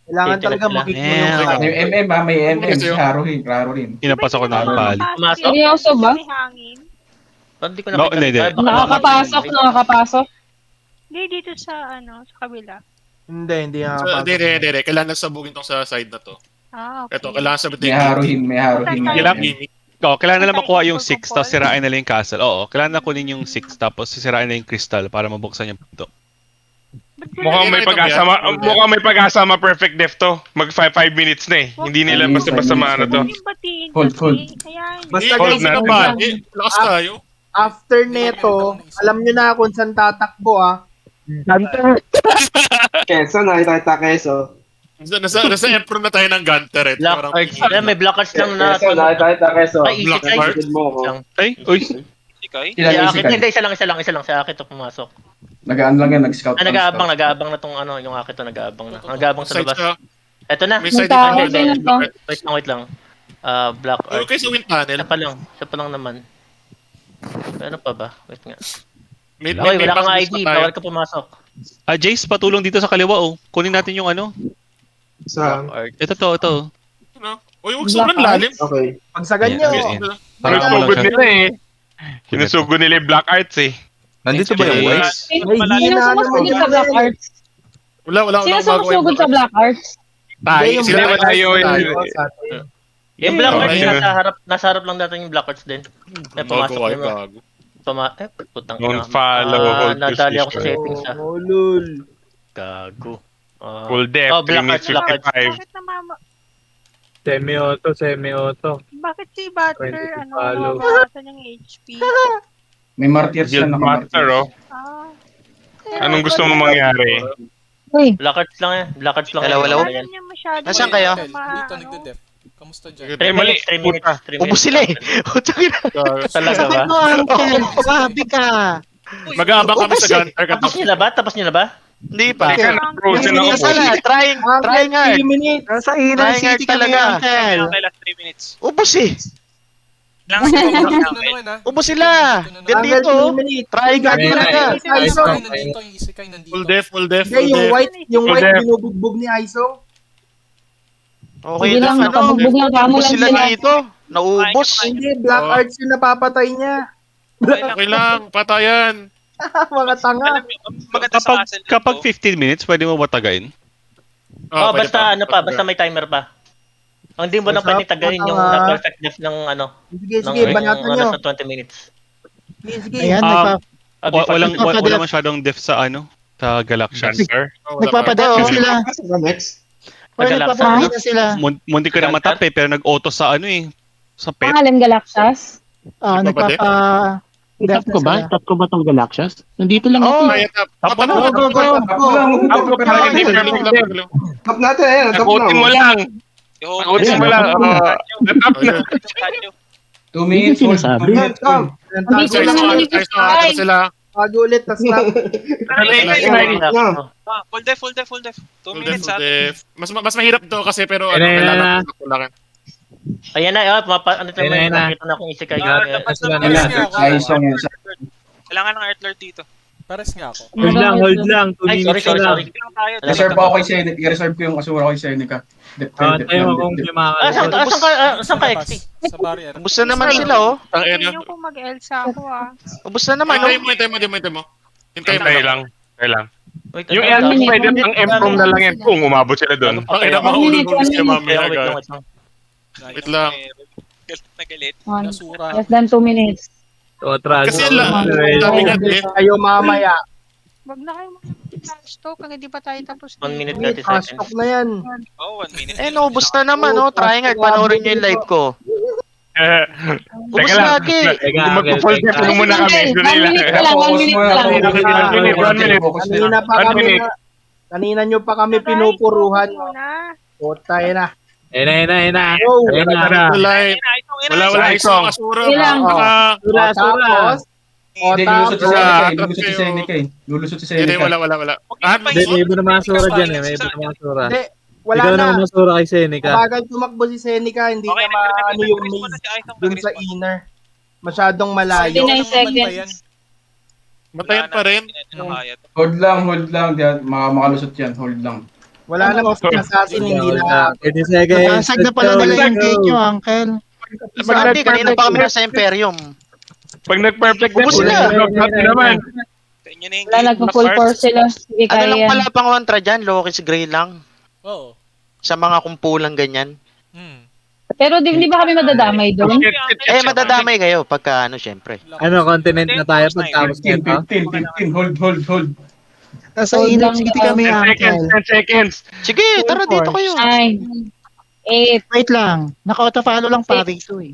Kailangan Safety talaga net sila. makikita. May MM ha, may MM. Klaro rin. Pinapasok ko ng pali. Pumasok? Seryoso ba? May hangin. Hindi ko No, hindi. Nakakapasok. Hindi, dito sa kabila. Hindi nga. Hindi. Kailangan sabugin tong sa side na to. Okay. Ito, kailangan sabihin May haruhin. Kailangan gimmick. Kailangan nila makuha yung 6 tapos sirain nila yung castle. Oo, kailangan na kunin yung 6 tapos sisirain nila yung crystal para mabuksan yung pinto. Mukhang may pag-asa ma-perfect def to. Mag 5 minutes na eh. Hindi nila basta-basta maano to. Hold. Basta Hold guys, natin. Lakas tayo. after neto, alam nyo na kung saan tatakbo Gunter! Keso, nakita Keso. Nasa Emperor na tayo ng Gunter eh. Black cards. May black cards lang na... Keso, nakita Keso. Ay, Black cards? Ay, uy. Isikay? Hindi, isa lang. Sa akin to pumasok. Nagaan lang yan, nag-scout. Nag-aabang na tong yung akin to, nag-aabang na. Nag-aabang sa labas. Eto na. May side Wait lang. Black art. Okay, sa wind panel. Isa pa lang naman. Ano pa ba? Wait nga. May wala kang ID. Bawal ka pumasok. Jace, patulong dito sa kaliwa oh. Kunin natin yung ano. Saan? Ito. Uy, huwag sobrang lalim. Okay. Pagsagan nyo. Sinusugod nila eh. Sinusugod nila yung black arts eh. Nandito ba yung Wise? Sino sumusugod sa Black Arts? Wala. Sino sumusugod sa Black Arts? Tayo, sila wala yung... Yung Black Arts, nasa harap lang natin yung Black Arts din. Pumasok yun. Putang Don't follow. Nadali ako sa settings Oh, lul. Gago. Full depth, 3 minutes 55. Bakit namama... Semi-auto. Bakit si Butter, 20 follow. nabawasan yung HP? May martyrs Guild na Master oh. Ah. Anong gusto mo mangyari? Black Arts lang yan. Black Arts lang. Hello? Alam niya masyado. Nasaan kayo? Dito nagde-def. Kamusta dyan? 3 minutes. Ubus sila eh. Talaga ba? Sabi ka. Mag-aabang kami sa Gunter. Tapos niyo na ba? Hindi pa. Frozen ako. Trying hard. 3 minutes. Nasa Inner City kami, Uncle. Okay, last 3 minutes. Ubus eh. Lang Ubus sila. Dito. Trying hard talaga. Nandito yung Isekai nandito. Full def. Yung white binubugbog ni Aiso. Okay Hindi lang. lang, nakabugbog lang kamo Ubus lang sila sila. dito. Naubos. Hindi, Black Arts yung napapatay niya. Okay lang, patayan. Mga tanga. Maganda sa castle. Kapag 15 minutes, pwede mo ba tagayin? Basta basta may timer pa. Ang hindi mo lang pwede tagayin yung perfect def ng Sige, banatan nyo. Sa 20 minutes. Sige. Ayan, Wala masyadong def sa sa Galaxias. nagpapadaan sila. Nagpapadaan sila. Munti ko na matap pero nag-auto sa sa pet. Pangalan Galaxias? Tap ko ba? Tap ko ba tong Galaxias? Nandito lang ako. Tap Tap natin, ayan. Tap Takutin mo lang. Takutin mo lang. Natap na. 2 minutes. Sinasabi. Hindi sila Sila. Bago ulit, tas na. Full def. 2 minutes ha. Mas mahirap to kasi pero Ayan na, kailangan ayan na. tulungan. Ayan na, ano Ayan na, ayan na. nakita na akong isikay. Labas na Ayan lang. na. Kailangan ng Earth Lord dito. Pares nga ako. Hold lang. 2 Ay, minutes sorry. lang. Lang tayo. Reserve ako kay Seneca. I-reserve ko yung Asura kay Seneca. Tayo mo kung may Saan makakalusot. saan ka, XT? Sa barrier. Ubus na naman sila, oh. Hindi nyo kung mag-Elsa ako Ubus na naman, oh. Hintay mo. Hintay lang. Wait, Yung ano, Elm, pwede ang M-Prom na lang yan kung umabot sila doon. Ang ina, makahulog sila mamaya, guys. Wait lang. Galit na galit. Nasura. Less than 2 minutes. Kasi dami nga din. Kayo mamaya. Wag na kayo mag-flash talk. Hindi pa tayo tapos. 1 minute May 30 fast seconds. talk na yan. Oh, 1 minute. Naubos na naman, oh. Tryhard, panoorin nyo yung live ko. Teka lang. Kung magpo-full step mo muna kami. Tuloy lang. 1 minute. Kanina nyo pa kami pinupuruhan. Puta yun na. Ayan na. Wala isang Asura. Tapos, Lulusot si Seneca eh. Lulusot si Seneca. Wala. May iba naman Asura dyan eh. May iba naman Asura. Hindi, wala Ikaw na. naman Asura kay Seneca. Bagal tumakbo si Seneca, hindi na maano yung maze dun sa inner. Masyadong malayo. 29 seconds. Matayan pa rin. Hold lang. Diyan, makalusot yan. Hold lang. Wala na mas assassin, hindi na. 30 seconds. Nasag na pala nila yung gate nyo, Uncle. Hindi, kanina pa kami nasa Imperium. Pag nag-perfect Ubus na. naman. Wala, nag-full force sila. Sige, Ano kaya lang yan. pala pang kontra dyan, Lokis Gray lang. Oo. Sa mga kumpulang ganyan. Pero di ba kami madadamay doon? Madadamay kayo pagka syempre. Ano, continent na tayo pagtapos 15. Hold. Nasa Inner City kami, 10 seconds, Uncle. 10 seconds. Sige, tara dito kayo. 9, 8, Wait lang. Naka-auto-follow lang pa rito eh.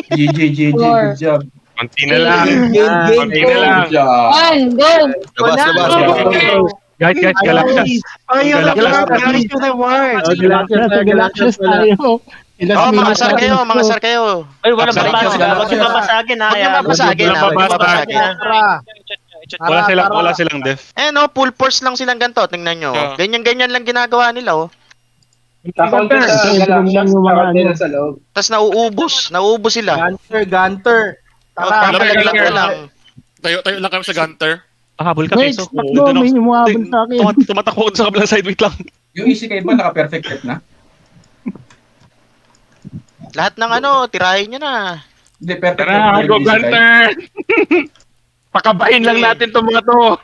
GG, good job. Konti na lang. Konti na lang. Good job. 1, go! Guys, Galactus. Ayun, guys yung reward. Galactus tayo. Makasar kayo. Ay, wala Absent babasagin. ka, Huwag niyo babasagin, ha? Huwag niyo babasagin, ha? Huwag niyo babasagin, ha? Wala silang def. Full force lang silang ganito. Tingnan nyo. Ganyan-ganyan lang ginagawa nila, oh. Kakonti sa Galactus, sa loob. Tapos nauubos sila. Gunter. Tara. Pakalaglag na lang. Tayo lang kami sa Gunter. Habol ka, Wait, Keso. takbo, may umuhabol sa akin. Tumatakbo ko sa kabilang side. Wait lang. Yung Isekai ba naka-perfect step na? Lahat ng tirahin nyo na. Hindi, perfect step. Tara, go Gunter! Pakabahin lang natin itong mga to.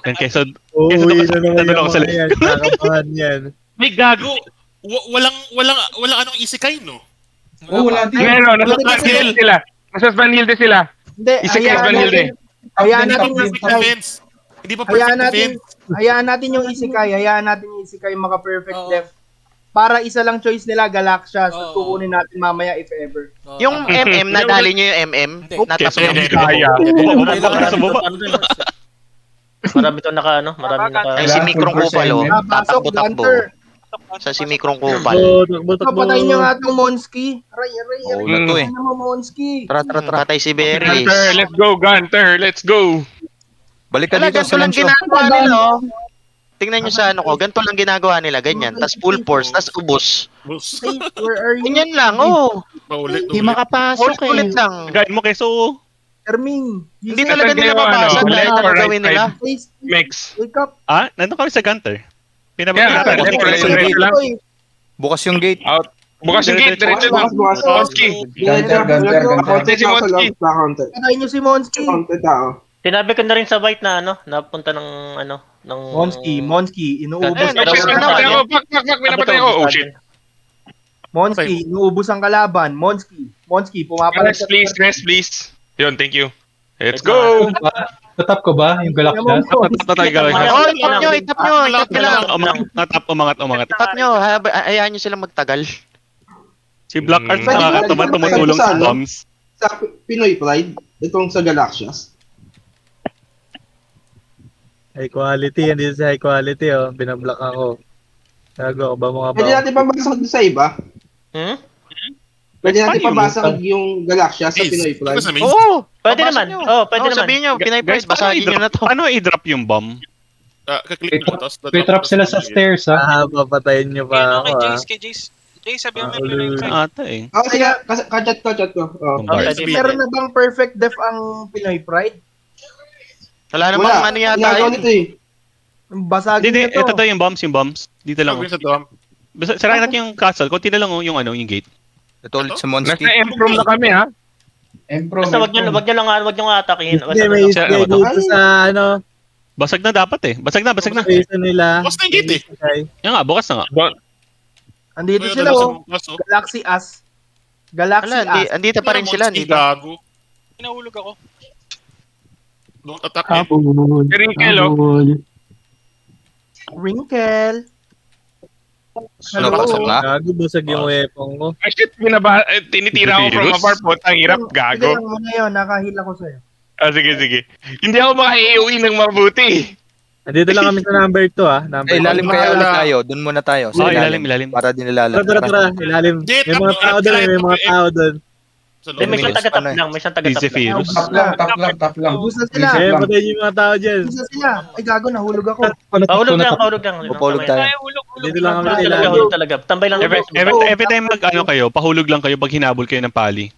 Yan, Keso. Uuwi na naman Nandun ako yung sa mga yan. Kakabahan yan. May gago. Walang anong isikay, no? Wala din. Meron, nasa Vanhilde sila. Nasa Vanhilde sila. Hindi, Isekai Vanhilde. hayaan natin yung Perfect defense. Hindi pa Hayaan perfect natin, defense. hayaan natin yung isekai maka-perfect def. Para isa lang choice nila, Galaxias. At kukunin natin mamaya if ever. Yung MM, nadali nyo yung MM. Natapos Hindi kaya. Marami to marami naka... Ay, si Mikrong Kupal, oh. Pasok, Tatakbo-takbo. Gunter. Sa si Mikrong Kupal. Patayin nyo nga itong Monski. Aray. Ulo to eh. Ano mo, Monski? Tara. Patay si Berries. Gunter, let's go Gunter, let's go. Balik ka dito sa lang ginagawa nila, oh. Tingnan nyo sa ko, ganito lang ginagawa nila, ganyan. Tas full force, tas ubos. Where are you? Ganyan lang, oh. Hindi makapasok eh. Ulit lang. Guide mo, Keso. Erming. Hindi talaga nila mabasa kahit ano gawin nila. Mix. Wake up. Nandun kami sa Gunter. Bukas yung gate. Out. Bukas yung gate, diretso lang. Bukas. Monski. Gunter. Konti si Monski. Patayin nyo si Monski. Sinabi ko na rin sa white na napunta ng ng Monski, inuubos. Pinapatay ako. Oh shit. Monski, inuubos ang kalaban. Monski, pumapalag. Rest please. Yun, thank you. Let's go! Tatap ko ba yung Galactus? Itap nyo lang. Umangat. Itap nyo, hayaan nyo silang magtagal. Si Black Arts nakakataman tumutulong sa Toms. Sa Pinoy Pride, itong sa Galaxias. High quality, hindi sa high quality oh. Binablock ako. Gago ako ba mga Pwede natin pabagsak sa iba? Pwede natin Paano pabasag yung Galaxia sa Pinoy Pride. Oo! Pwede Pabasa naman. nyo. Oo, pwede naman. Sabihin nyo, Pinay Guys, Pride, basagin nyo na to. paano i-drop yung bomb? Kaklik mo, tapos Pitrap sila sa stairs, ha? Papatayin nyo pa ako, Kay Jace. Jace, sabihan mo yung Pinoy Pride. Ata eh. Oh, sige, kachat ko. Oh. Bombard. Meron na bang perfect def ang Pinoy Pride? Wala namang ano yata Ginagawa yun. nito eh. Basagin Hindi, nyo to. ito daw yung bombs. Dito lang. Sabihin sa drum. Sarayin natin yung castle. Kunti na lang yung yung gate. Ito ulit sa Monsky. Nasa M-Prom na kami, ha? Basta wag nyo lang atakin. Hindi, may stay dito sa ano. Basag na dapat eh. Basag na. Space nila. Bukas na yung gate eh. Yan nga, bukas na nga. Andito Ayun, sila dalawa oh. sa bukas, oh. Galaxy As. Galaxy Wala, As. andito pa rin sila, Monski, di ba? gago. Pinahulog ako. Don't attack eh. Habol. Wrinkle, oh. Habol. Wrinkle. Ano, pasok na? Gago, busag yung weapon ko. Ay, shit, tinitira ko from Virus? afar po. Ang hirap, Sige gago. lang muna yun, nakahila ko sa'yo. Ah, sige. Hindi ako maka-AOE ng mabuti. Andito lang kami sa number 2, ha? Number Eh, ilalim 2. kaya ulit tayo. Doon muna tayo. Sa Oh, ilalim. Para din ilalim. Tara. Ilalim. May mga tao doon, may mga tao doon. Sa Hindi, may loob. isang taga-tap lang. May isang taga-tap Easy lang. virus. Top lang. Ubusan sila. Eh, patayin yung mga tao dyan. Ubusan sila. Ay gago, nahulog ako. Pahulog lang. Pupulog tayo. Dito lang kami Hulog talaga, hulog talaga. Tambay lang. Every time kayo, pahulog lang kayo pag hinabol kayo ng pali.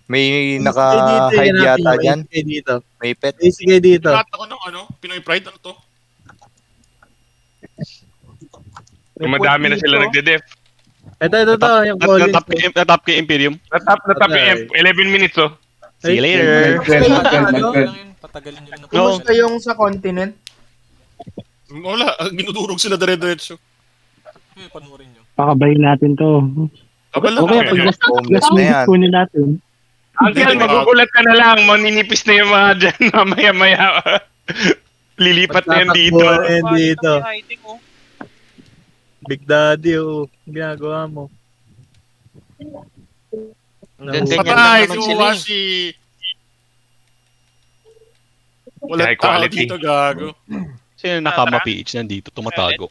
May naka-hide yata dyan. Dito. May pet. Sige dito. Lahat ako ng Pinoy Pride, ano to? Madami na sila nagde-def. Ito, yung calling. Natap kay Imperium. Natap yung 11 minutes, oh. See you later. Patagalin nyo lang ng Kumusta yung sa continent? Wala, ginudurog sila dire-diretso. Panurin nyo. Pakabayin natin to. Abala, Okay, pag last Homeless na yan. kunin natin. Uncle, magugulat ka na lang. Maninipis na yung mga dyan mamaya-maya. Lilipat na yan dito. Dito. Big Daddy, ginagawa mo. Ganyan lang Patay, naman si sila eh. Uwashi. Wala High tao quality. dito, gago. Sino nakama PH nandito, tumatago.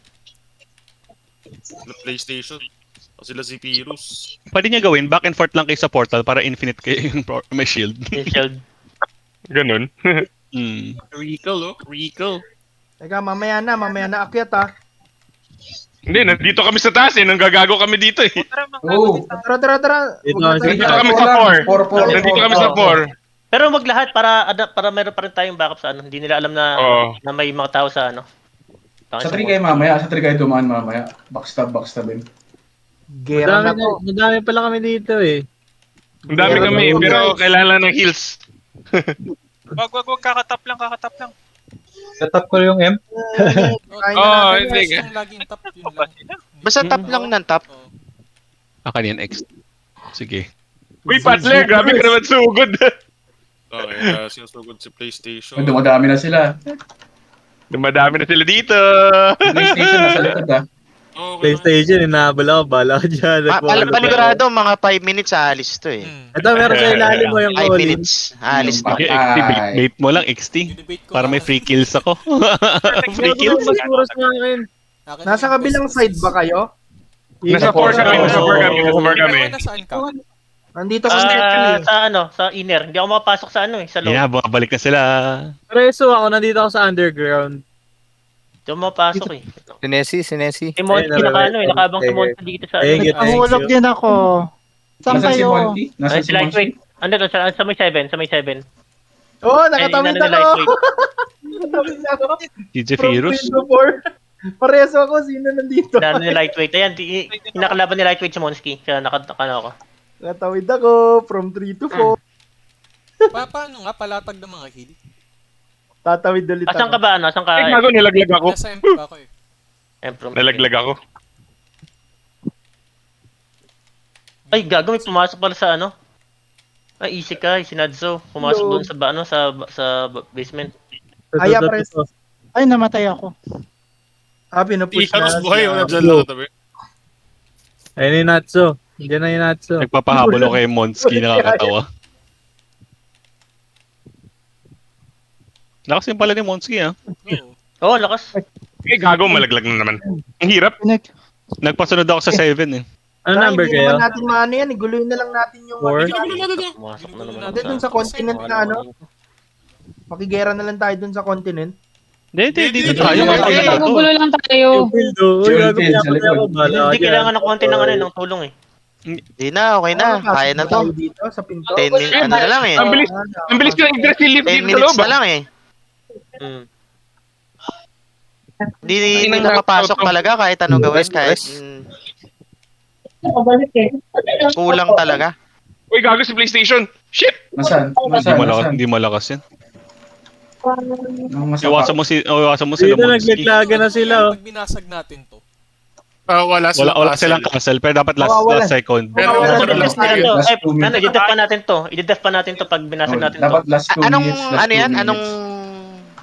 Na PlayStation. O sila si Pirus. Pwede niya gawin, back and forth lang kayo sa portal para infinite kayo yung may shield. Shield. Ganun. Recall. Teka, mamaya na akyat ha. Hindi, nandito kami sa taas eh. Nanggagago kami dito eh. Oo. Tara. Dito, Huwag na tayo- Nandito kami sa 4. Nandito kami sa 4. Pero wag lahat para meron pa rin tayong backup sa ano. Hindi nila alam na na may mga tao sa ano. Sa 3 kayo mamaya. Sa 3 kayo dumaan mamaya. Backstabin. Gera na to. Madami pala kami dito eh. Ang dami kami, pero kailangan ng heals. Wag, kakatap lang. Katap ko yung M. Hindi. Laging top yun lang. Basta top lang ng top. Akan yan, X. Sige. Uy, Patler, grabe ka naman sugod. Okay, sinusugod si PlayStation. Dumadami na sila. Dumadami na sila dito. PlayStation nasa likod ah. PlayStation, inahabol ako. Bala ko dyan. Panigurado, mga 5 minutes aalis to eh. Ito, meron sa ilalim mo yung 5 calling. minutes, aalis to. Okay, XT, bait mo lang, XT. Para may free kills ako. Free kills. Mas sa akin. Nasa kabilang side ba kayo? Nasa 4 kami. Nasaan ka? Nandito ko sa Sa inner. Hindi ako makapasok sa sa loob. Yeah, bumabalik na sila. Preso ako, nandito ako sa underground. Hindi ako makapasok eh. Sinesi. Si Monty nakabang si Monty dito sa Nahulog din ako. Saan Nasa si kayo? Monty? Nasa si si Monty? Lightweight. Ano to? Sa may 7. Oh, nakatawid Ay, ako. Lightweight. Nakatawid ako. DJ Virus. Pareso ako, sino nandito? Nano ni Lightweight. Ayan, kinakalaban ni Lightweight si Monski. Kaya ako. Nakatawid ako from 3 to 4. Paano nga palatag ng mga kill? Tatawid ulit Asan ka ba? Asan ka? Ay, gago, nilaglag ako. Nasa MP pa ako eh. Nalaglag ako. Ay, gago, may pumasok pala sa Ay, easy ka, si Nadzo. Pumasok doon sa basement. Ay, pres. Ay, namatay ako. Pinupush Ikaros na. buhay, nandiyan lang katabi. Ayun yung Natso. Diyan na yung Natso. Nagpapahabol ako kay Monski, nakakatawa. Lakas yung pala ni Monski, ha? Oo, lakas. Eh, gago, malaglag na naman. Ang hirap. Nagpasunod ako sa 7, eh. Ano number Hindi kayo? naman natin maano yan. Guluhin na lang natin yung... Four? Pumasok na naman. Hindi, dun sa continent na ano. Makigera na lang tayo dun sa continent. Hindi, dito Hindi, tayo. magugulo lang tayo. Hindi kailangan ng konti ng ano, ng tulong eh. Di na, okay na. Kaya na to. Dito sa pinto. 10 minutes, ano na lang eh. Ang bilis ng address relief 10 dito sa minutes loob. na lang eh. Hindi na mapasok talaga kahit ano gawin. Kahit kulang talaga. Uy, gago si PlayStation. Shit! Nasaan? Hindi malakas yan. Iwasan mo sila Dito naglaklaga na sila. Pag binasag natin to, Wala Wala silang castle, pero dapat last second. I-def pa natin to. I-def pa natin to pag binasag natin to. Dapat last 2 Anong, minutes. ano yan? Anong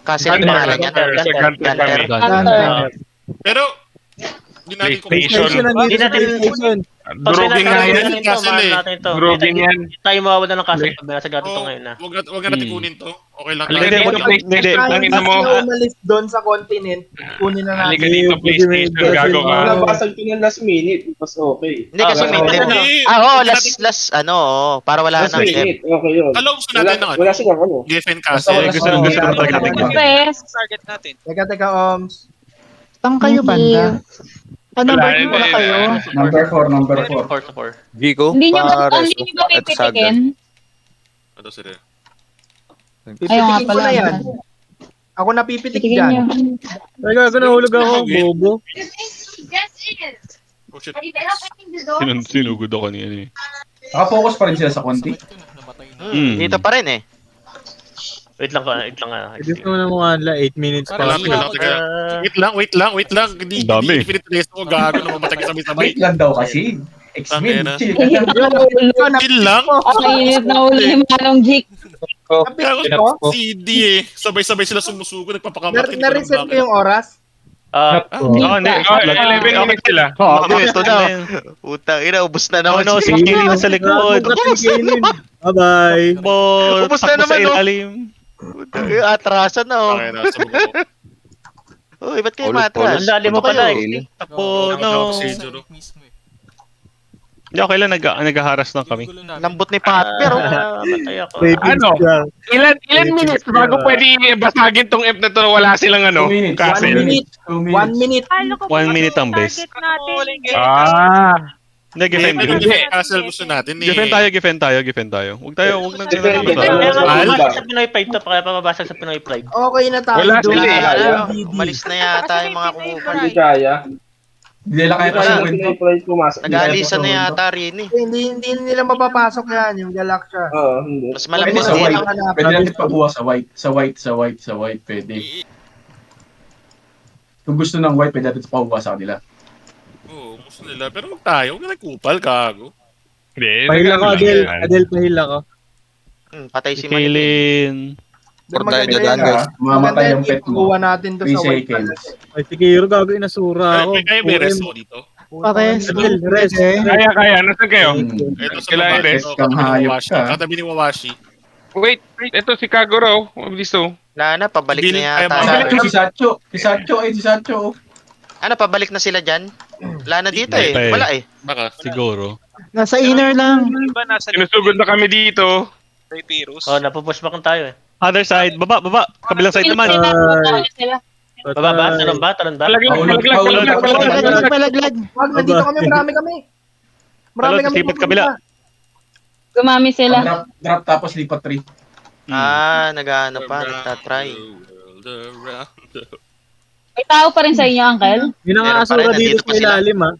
castle ang pangalan niya? Gunter. Pero, hindi natin PlayStation. Hindi natin Durugin nga yan. Durugin yan. Tayo mawawala ng castle pag binasag natin to ngayon na. Huwag natin kunin to. Okay lang. Halika dito, PlayStation. Tangin na mo. Kasi umalis doon sa continent, kunin na Halika natin. dito, PlayStation. Gago ka. Nabasag ko ng last minute. Mas okay. Hindi kasi may last ano, para wala Last nang minute. Okay yun. Alam gusto natin ng ano. Wala silang ano. Geffen Castle. Gusto na talaga natin. Target natin. Teka, Oms. Saan kayo banda? Ano ba yung wala kayo? Number 4, number 4. 4 to 4. Vico, Hindi nyo ba Pares, pipitikin? Ano sila? Ayaw nga Pipitikin ko pala. na yan. Ako napipitik Pitikin nyo. dyan. Nagago nahulog ako, bobo. Oh shit. Sinugod ako niya. Naka-focus pa rin sila sa konti. Dito pa rin eh. Wait lang. Edit mo na mga 8 minutes pa. Wait lang. Hindi Dami. pinitest ko. Gago na mamatay ka sabay-sabay. Wait lang daw kasi. X-Men, Tangina. chill ka lang. Chill lang. Mainit na ulo yung manong Jake. CD eh. Sabay-sabay sila sumusugo. Nagpapakamat. Na-reset ko yung oras. Hindi pa. 11 minutes sila. Ito na. Putang ina, ubos na naman. Si Kaylin na sa likod. Bye-bye. Ubos na naman, sa no? ilalim. Atrasan na oh. Okay, nasa buko. Uy, ba't kayo matras? Ang lalim mo pala eh. Tapo, no. Hindi, okay lang. Nag-haras lang kami. Lambot ni Pat, pero Matay ako. Ano? Ilan minutes bago pwede basagin tong F na to na wala silang ano? 2 minutes. Castle. 1 minute. 1 minute. 1 minute ang best. Hindi, Geffen gifen. Castle gusto natin eh. Gifen tayo. Huwag nang Kaya nga sa Pinoy Pride to, kaya pamabasag sa Pinoy Pride. Okay na tayo. Wala doon. sila ano, umalis na yata yung mga kumukuha. Hindi kaya. Hindi nila kaya pasukin to. Nag-aalisan na yata rin eh. Hindi nila mapapasok yan, yung Galaxia. Oo, hindi. Mas Pwede malapit sa din. white. Pwede natin pabuha sa white. Sa white, pwede. Kung gusto ng white, pwede natin pabuha sa kanila. Oo, gusto nila. Pero wag tayo. Huwag na nagkupal, gago. Pahil ako, Adel, pahil ako. Patay si Manny. Kaylin. Portayo Maganda dyan, yan, guys. Mamatay yung pet mo. Pagkuha natin to 3 sa white. seconds. Ay, si Kiro, gago, inasura ako. Kaya may rest mo dito. Pares. Adel, rest. Kaya. Nasaan kayo? Ito sa Kailangan baba. rest Ito, kang hayop Washi. ka. Katabi ni Wawashi. Wait. Ito si Kaguro. Mabilis to. Wala na, pabalik Hindi na kaya yata. mabalik. Si Sancho. Ano, pabalik na sila dyan? Wala na dito Hindi pa eh. eh. Wala eh. Baka. Siguro. Nasa inner lang. Iba nasa Sinusugod na kami dito. Kay Pirus. Oh, napupush back tayo eh. Other side. Baba. Kabilang side naman. Talon ba? Palaglag. Wag, nandito kami, marami kami. Marami Talon, kami. sipat kabila. Gumami sila. Drop tapos lipat 3. Nag-ano pa, nagtatry. May tao pa rin sa inyo, Uncle? Yun ang Meron pa rin, asura dito nandito pa sa sila. ilalim, ha?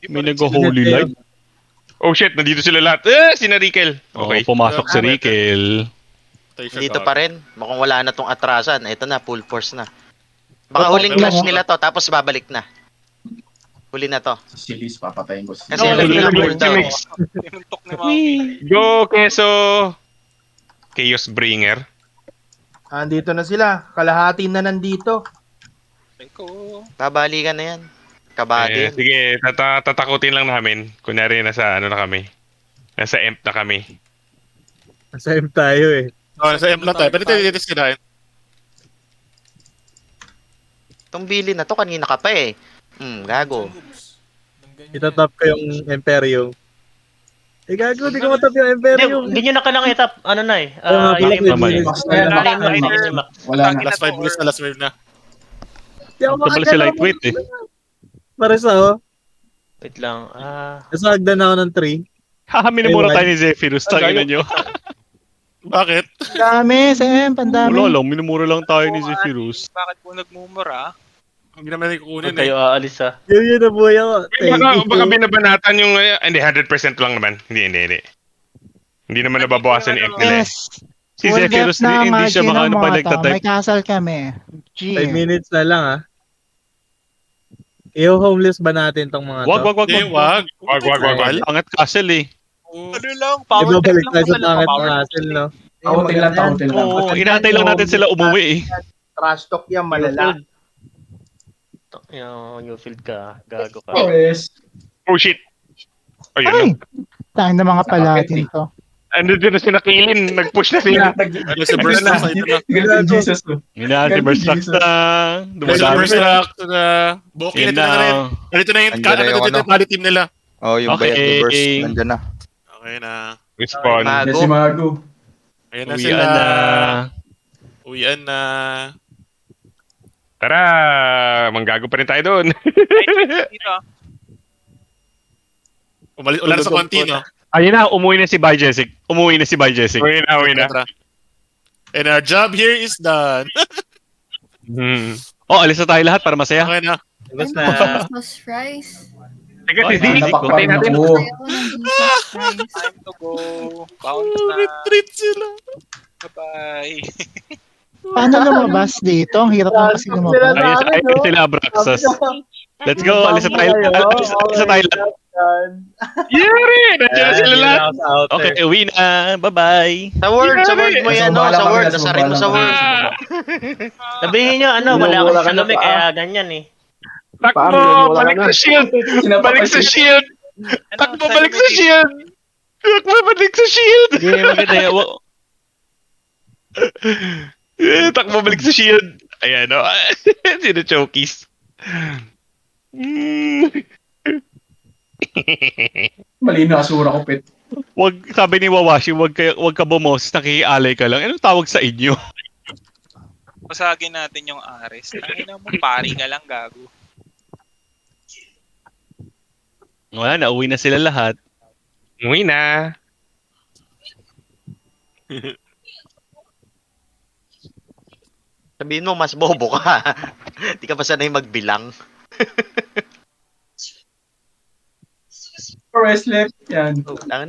May nag-holy light. Oh shit, nandito sila lahat. Si Narikel. Okay. Pumasok si Rikel. Dito pa rin. Mukhang wala na tong atrasan. Ito na, full force na. Baka huling clash nila to, tapos babalik na. Huli na to. Si Liz, papatayin ko. Kasi alam nila cooldown. Tinuntok ni Mami. Go, Keso. Chaos Bringer. Andito na sila. Kalahati na nandito. Babalikan na yan. Kabady. Sige, tatakutin lang namin. Kunyari, nasa ano na kami. Nasa emp na kami. Nasa M tayo eh. Oh, nasa M lang tayo. Pero dito sila. Itong Billy na to, kanina ka pa eh. Gago. Itatap ko yung Imperium. Eh gago, di ko matap yung Imperium. Hindi nyo na kailangan itap. Ano na eh. Black Unimax. Max Unimax. Wala na. Last 5 minutes na, last wave na. Di ako Ito pala si lightweight eh. Pares ako. Wait lang. Nasa hagdan ako ng 3. Haha, minumura tayo ni Zephyrus. Tangin na nyo. Bakit? Dami, Sem, pandami. Wala lang, minumura lang tayo ni Zephyrus. Bakit po nagmumura? Hindi naman natin kukunin Huwag kayo aalis ha. Yun, nabuhay ako. Baka binabanatan yung, hindi, 100% lang naman. Hindi. Hindi naman nababawasan yung F nila. Yes. Si Full Zephyrus depth na hindi siya margin ng mga makakabalik na to. May type. castle kami. G. 5 minutes na lang ah. I-homeless ba natin tong mga to? Wag. Wag. Angat castle eh. Ano lang, power Ibabalik deck tayo sa lang pangit power ng deck. hassle, no? Takutin lang. Oo, inaantay lang natin sila umuwi eh. Trash talk yan, malala. Yung field ka. Gago ka. Forest. Oh shit. Ayun. Tayo na mga palatin to. Ano din na sinakilin. Nag-push na sila. Ano si Burst na? Galit Jesus ko. Minahan si Berslack na. Dumadami Burst na. na. Boki Yun na na rin. Ganito na yung quality team nila. Oh, yung Okay. Bayat Universe, nandyan na. Okay na. Respawn. Yes, si Mago. Ayan na Uwian sila. na. Uwian na. Tara, manggago pa rin tayo doon. Dito. Wala na sa konti, no? Ayun na, umuwi na si Bijesic. Umuwi na. Uwi na. And our job here is done. Oh, alis na tayo lahat para masaya. Okay na. Tapos na. Jesus Christ. Teka, si Ay, Zeke. Napakpan Natin. ako. Ayaw ng Jesus Christ. Time to go. Count na. Retreat sila. Bye-bye. Paano lumabas dito? Ang hirap naman kasi lumabas. Ayun sila Abraxas. Let's go, alis na tayo. Alis na tayo lahat. Yari! Nandiyan na sila lahat. Okay, uwi na. Bye-bye. Sa word mo yan, no? Sa word. Nasarin mo sa word. Sabihin nyo, wala kasi sa lumi, kaya ganyan eh. Takbo! Balik sa shield! Balik sa shield! Takbo! Balik sa shield! Takbo! Balik sa shield! Okay, maganda yan. Takbo! Balik sa shield! Ayan, no? Sino chokies? Malino asura ko, pet. Wag, sabi ni Wawashi, wag ka bumoses, nakikialay ka lang. Anong tawag sa inyo? Pasagin natin yung Ares. Tangina mo, pari ka lang, gago. Wala na, uwi na sila lahat. Uwi na. Sabihin mo, mas bobo ka. Di ka pa sanay magbilang. Forest left. Yan. Tangina.